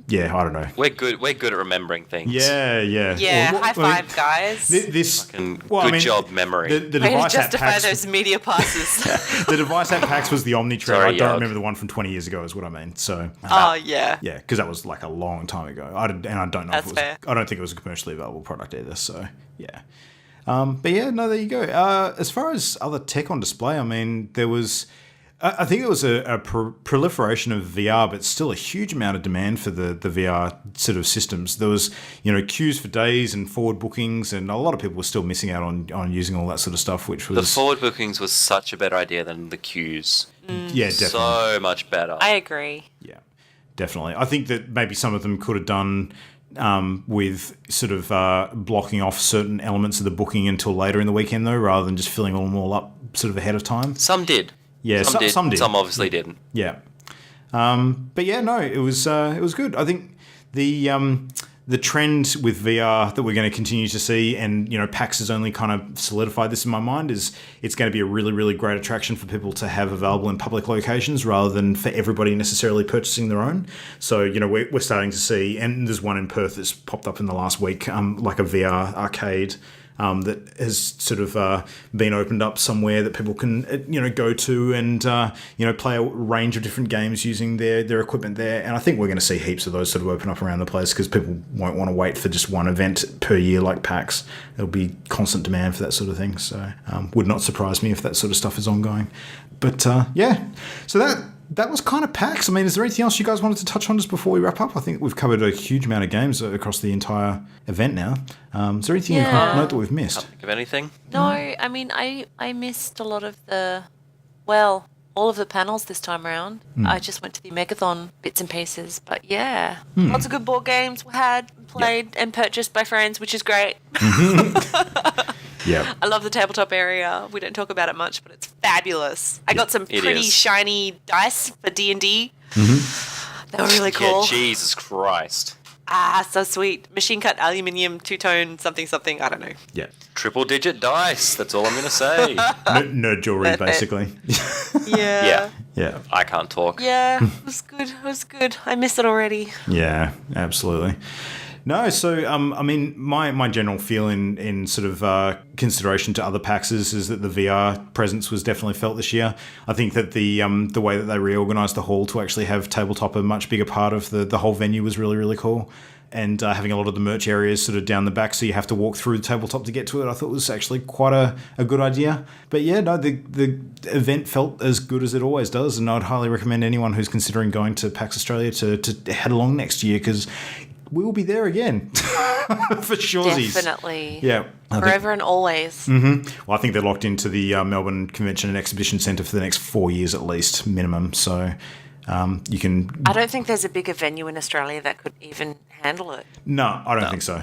yeah, I don't know. We're good at remembering things. Yeah. Yeah, high five, guys. Good job, memory. The Way to device at justify PAX, those media passes. the device at PAX was the Omni Tread. Sorry, I don't Yog. remember the one from 20 years ago is what I mean. So Oh, yeah. yeah, because that was like a long time ago. I don't know That's if it was. fair. I don't think it was a commercially available product either. So yeah. But yeah, no, there you go. As far as other tech on display, I mean, there was... I think it was a proliferation of VR, but still a huge amount of demand for the VR sort of systems. There was, queues for days and forward bookings, and a lot of people were still missing out on using all that sort of stuff, which was... The forward bookings was such a better idea than the queues. Yeah, definitely. So much better. I agree. Yeah, definitely. I think that maybe some of them could have done with sort of blocking off certain elements of the booking until later in the weekend, though, rather than just filling them all up sort of ahead of time. Some did. Yeah, some did. Some obviously didn't. Yeah. But yeah, no, it was good. I think the trend with VR that we're going to continue to see, and PAX has only kind of solidified this in my mind, is it's going to be a really, really great attraction for people to have available in public locations rather than for everybody necessarily purchasing their own. So we're starting to see, and there's one in Perth that's popped up in the last week, like a VR arcade. That has sort of been opened up somewhere that people can, go to and, play a range of different games using their equipment there. And I think we're going to see heaps of those sort of open up around the place because people won't want to wait for just one event per year like PAX. There'll be constant demand for that sort of thing. So would not surprise me if that sort of stuff is ongoing. But yeah, so that was kind of PAX. I mean, is there anything else you guys wanted to touch on just before we wrap up? I think we've covered a huge amount of games across the entire event now. Is there anything you can note that we've missed? Can't think of anything. No, I mean, I missed a lot of all of the panels this time around. I just went to the Megathon bits and pieces. But yeah, lots of good board games were played and purchased by friends, which is great. Yeah. I love the tabletop area. We don't talk about it much, but it's fabulous. I got some pretty shiny dice for D&D. They were really cool. Yeah, Jesus Christ. So sweet. Machine cut aluminium, two-tone, something, I don't know. Yeah. Triple-digit dice. That's all I'm going to say. Nerd jewelry, basically. Yeah. Yeah. I can't talk. Yeah, it was good. I miss it already. Yeah, absolutely. No, so I mean, my general feel in sort of consideration to other PAXs is that the VR presence was definitely felt this year. I think that the way that they reorganised the hall to actually have tabletop a much bigger part of the whole venue was really, really cool. and having a lot of the merch areas sort of down the back, so you have to walk through the tabletop to get to it, I thought was actually quite a good idea. But yeah, no, the event felt as good as it always does, and I'd highly recommend anyone who's considering going to PAX Australia to head along next year, because we will be there again for sure. Definitely. Yeah. Forever and always. Well, I think they're locked into the Melbourne Convention and Exhibition Centre for the next 4 years at least, minimum. So you can... I don't think there's a bigger venue in Australia that could even handle it. No, I don't think so.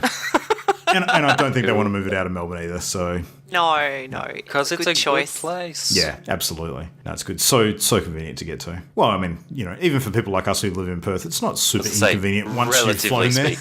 and I don't think they want to move it out of Melbourne either, so... No. Because it's good a choice. good place. Yeah, absolutely. No, it's good. So convenient to get to. Well, I mean, even for people like us who live in Perth, it's not super inconvenient once you've flown there.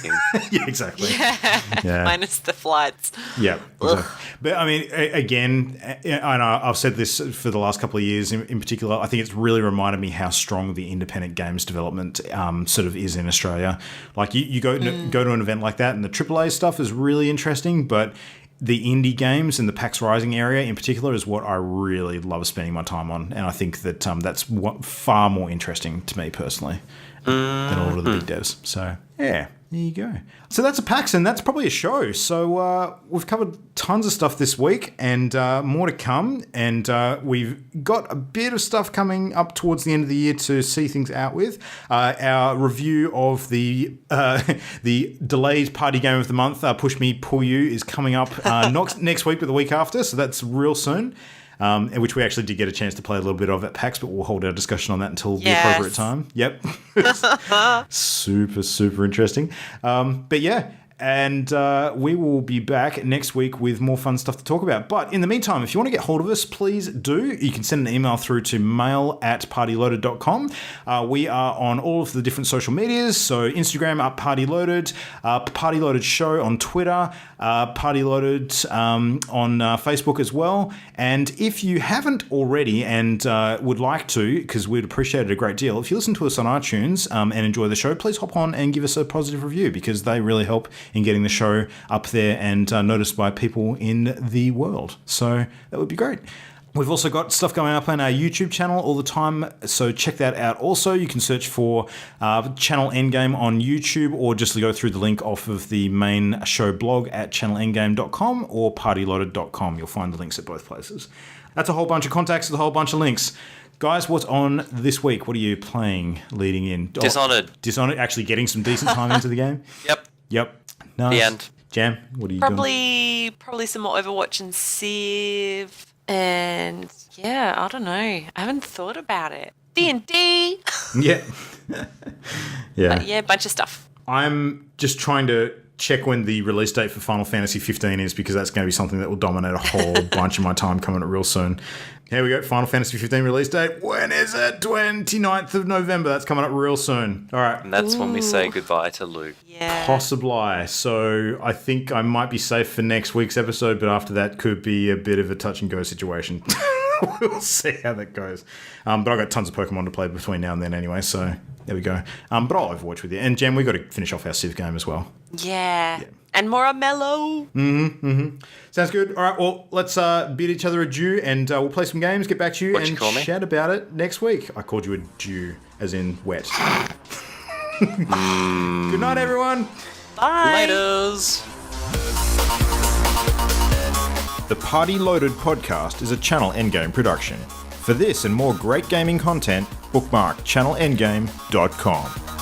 Yeah, exactly. Yeah. Minus the flights. Yeah. Exactly. But I mean, again, I know I've said this for the last couple of years in particular, I think it's really reminded me how strong the independent games development sort of is in Australia. Like you go to an event like that and the AAA stuff is really interesting, but the indie games and the PAX Rising area in particular is what I really love spending my time on. And I think that that's far more interesting to me personally than a lot of the big devs. So, yeah, there you go. So that's a PAX, and that's probably a show. So we've covered tons of stuff this week, and more to come. And we've got a bit of stuff coming up towards the end of the year to see things out with. Our review of the delayed party game of the month, Push Me, Pull You, is coming up not next week, but the week after. So that's real soon. In which we actually did get a chance to play a little bit of at PAX, but we'll hold our discussion on that until the appropriate time. Yep. Super, super interesting. But yeah, and we will be back next week with more fun stuff to talk about. But in the meantime, if you want to get hold of us, please do. You can send an email through to mail@partyloaded.com. We are on all of the different social medias. So Instagram @partyloaded, Partyloaded Show on Twitter, Partyloaded on Facebook as well. And if you haven't already and would like to, because we'd appreciate it a great deal, if you listen to us on iTunes and enjoy the show, please hop on and give us a positive review, because they really help in getting the show up there and noticed by people in the world. So that would be great. We've also got stuff going up on our YouTube channel all the time, so check that out also. You can search for Channel Endgame on YouTube, or just go through the link off of the main show blog at channelendgame.com or partyloaded.com. You'll find the links at both places. That's a whole bunch of contacts with a whole bunch of links. Guys, what's on this week? What are you playing leading in? Dishonored. Dishonored, actually getting some decent time into the game? Yep. Nice. The end. Jam, what are you doing? Probably some more Overwatch and Civ. And yeah, I don't know. I haven't thought about it. D&D. Yeah. Yeah, a bunch of stuff. I'm just trying to check when the release date for Final Fantasy 15 is, because that's going to be something that will dominate a whole bunch of my time coming up real soon. Here we go. Final Fantasy 15 release date. When is it? 29th of November. That's coming up real soon. All right. And that's when we say goodbye to Luke. Yeah. Possibly. So I think I might be safe for next week's episode, but after that could be a bit of a touch and go situation. We'll see how that goes. But I've got tons of Pokemon to play between now and then anyway, so there we go. But I'll Overwatch with you. And Jen, we've got to finish off our Civ game as well. Yeah. And more on Mellow. Sounds good. All right, well, let's bid each other adieu, and we'll play some games, get back to you, What'd and you call me? chat about it next week. I called you a dew, as in wet. Good night, everyone. Bye. Laters. The Party Loaded podcast is a Channel Endgame production. For this and more great gaming content, bookmark channelendgame.com.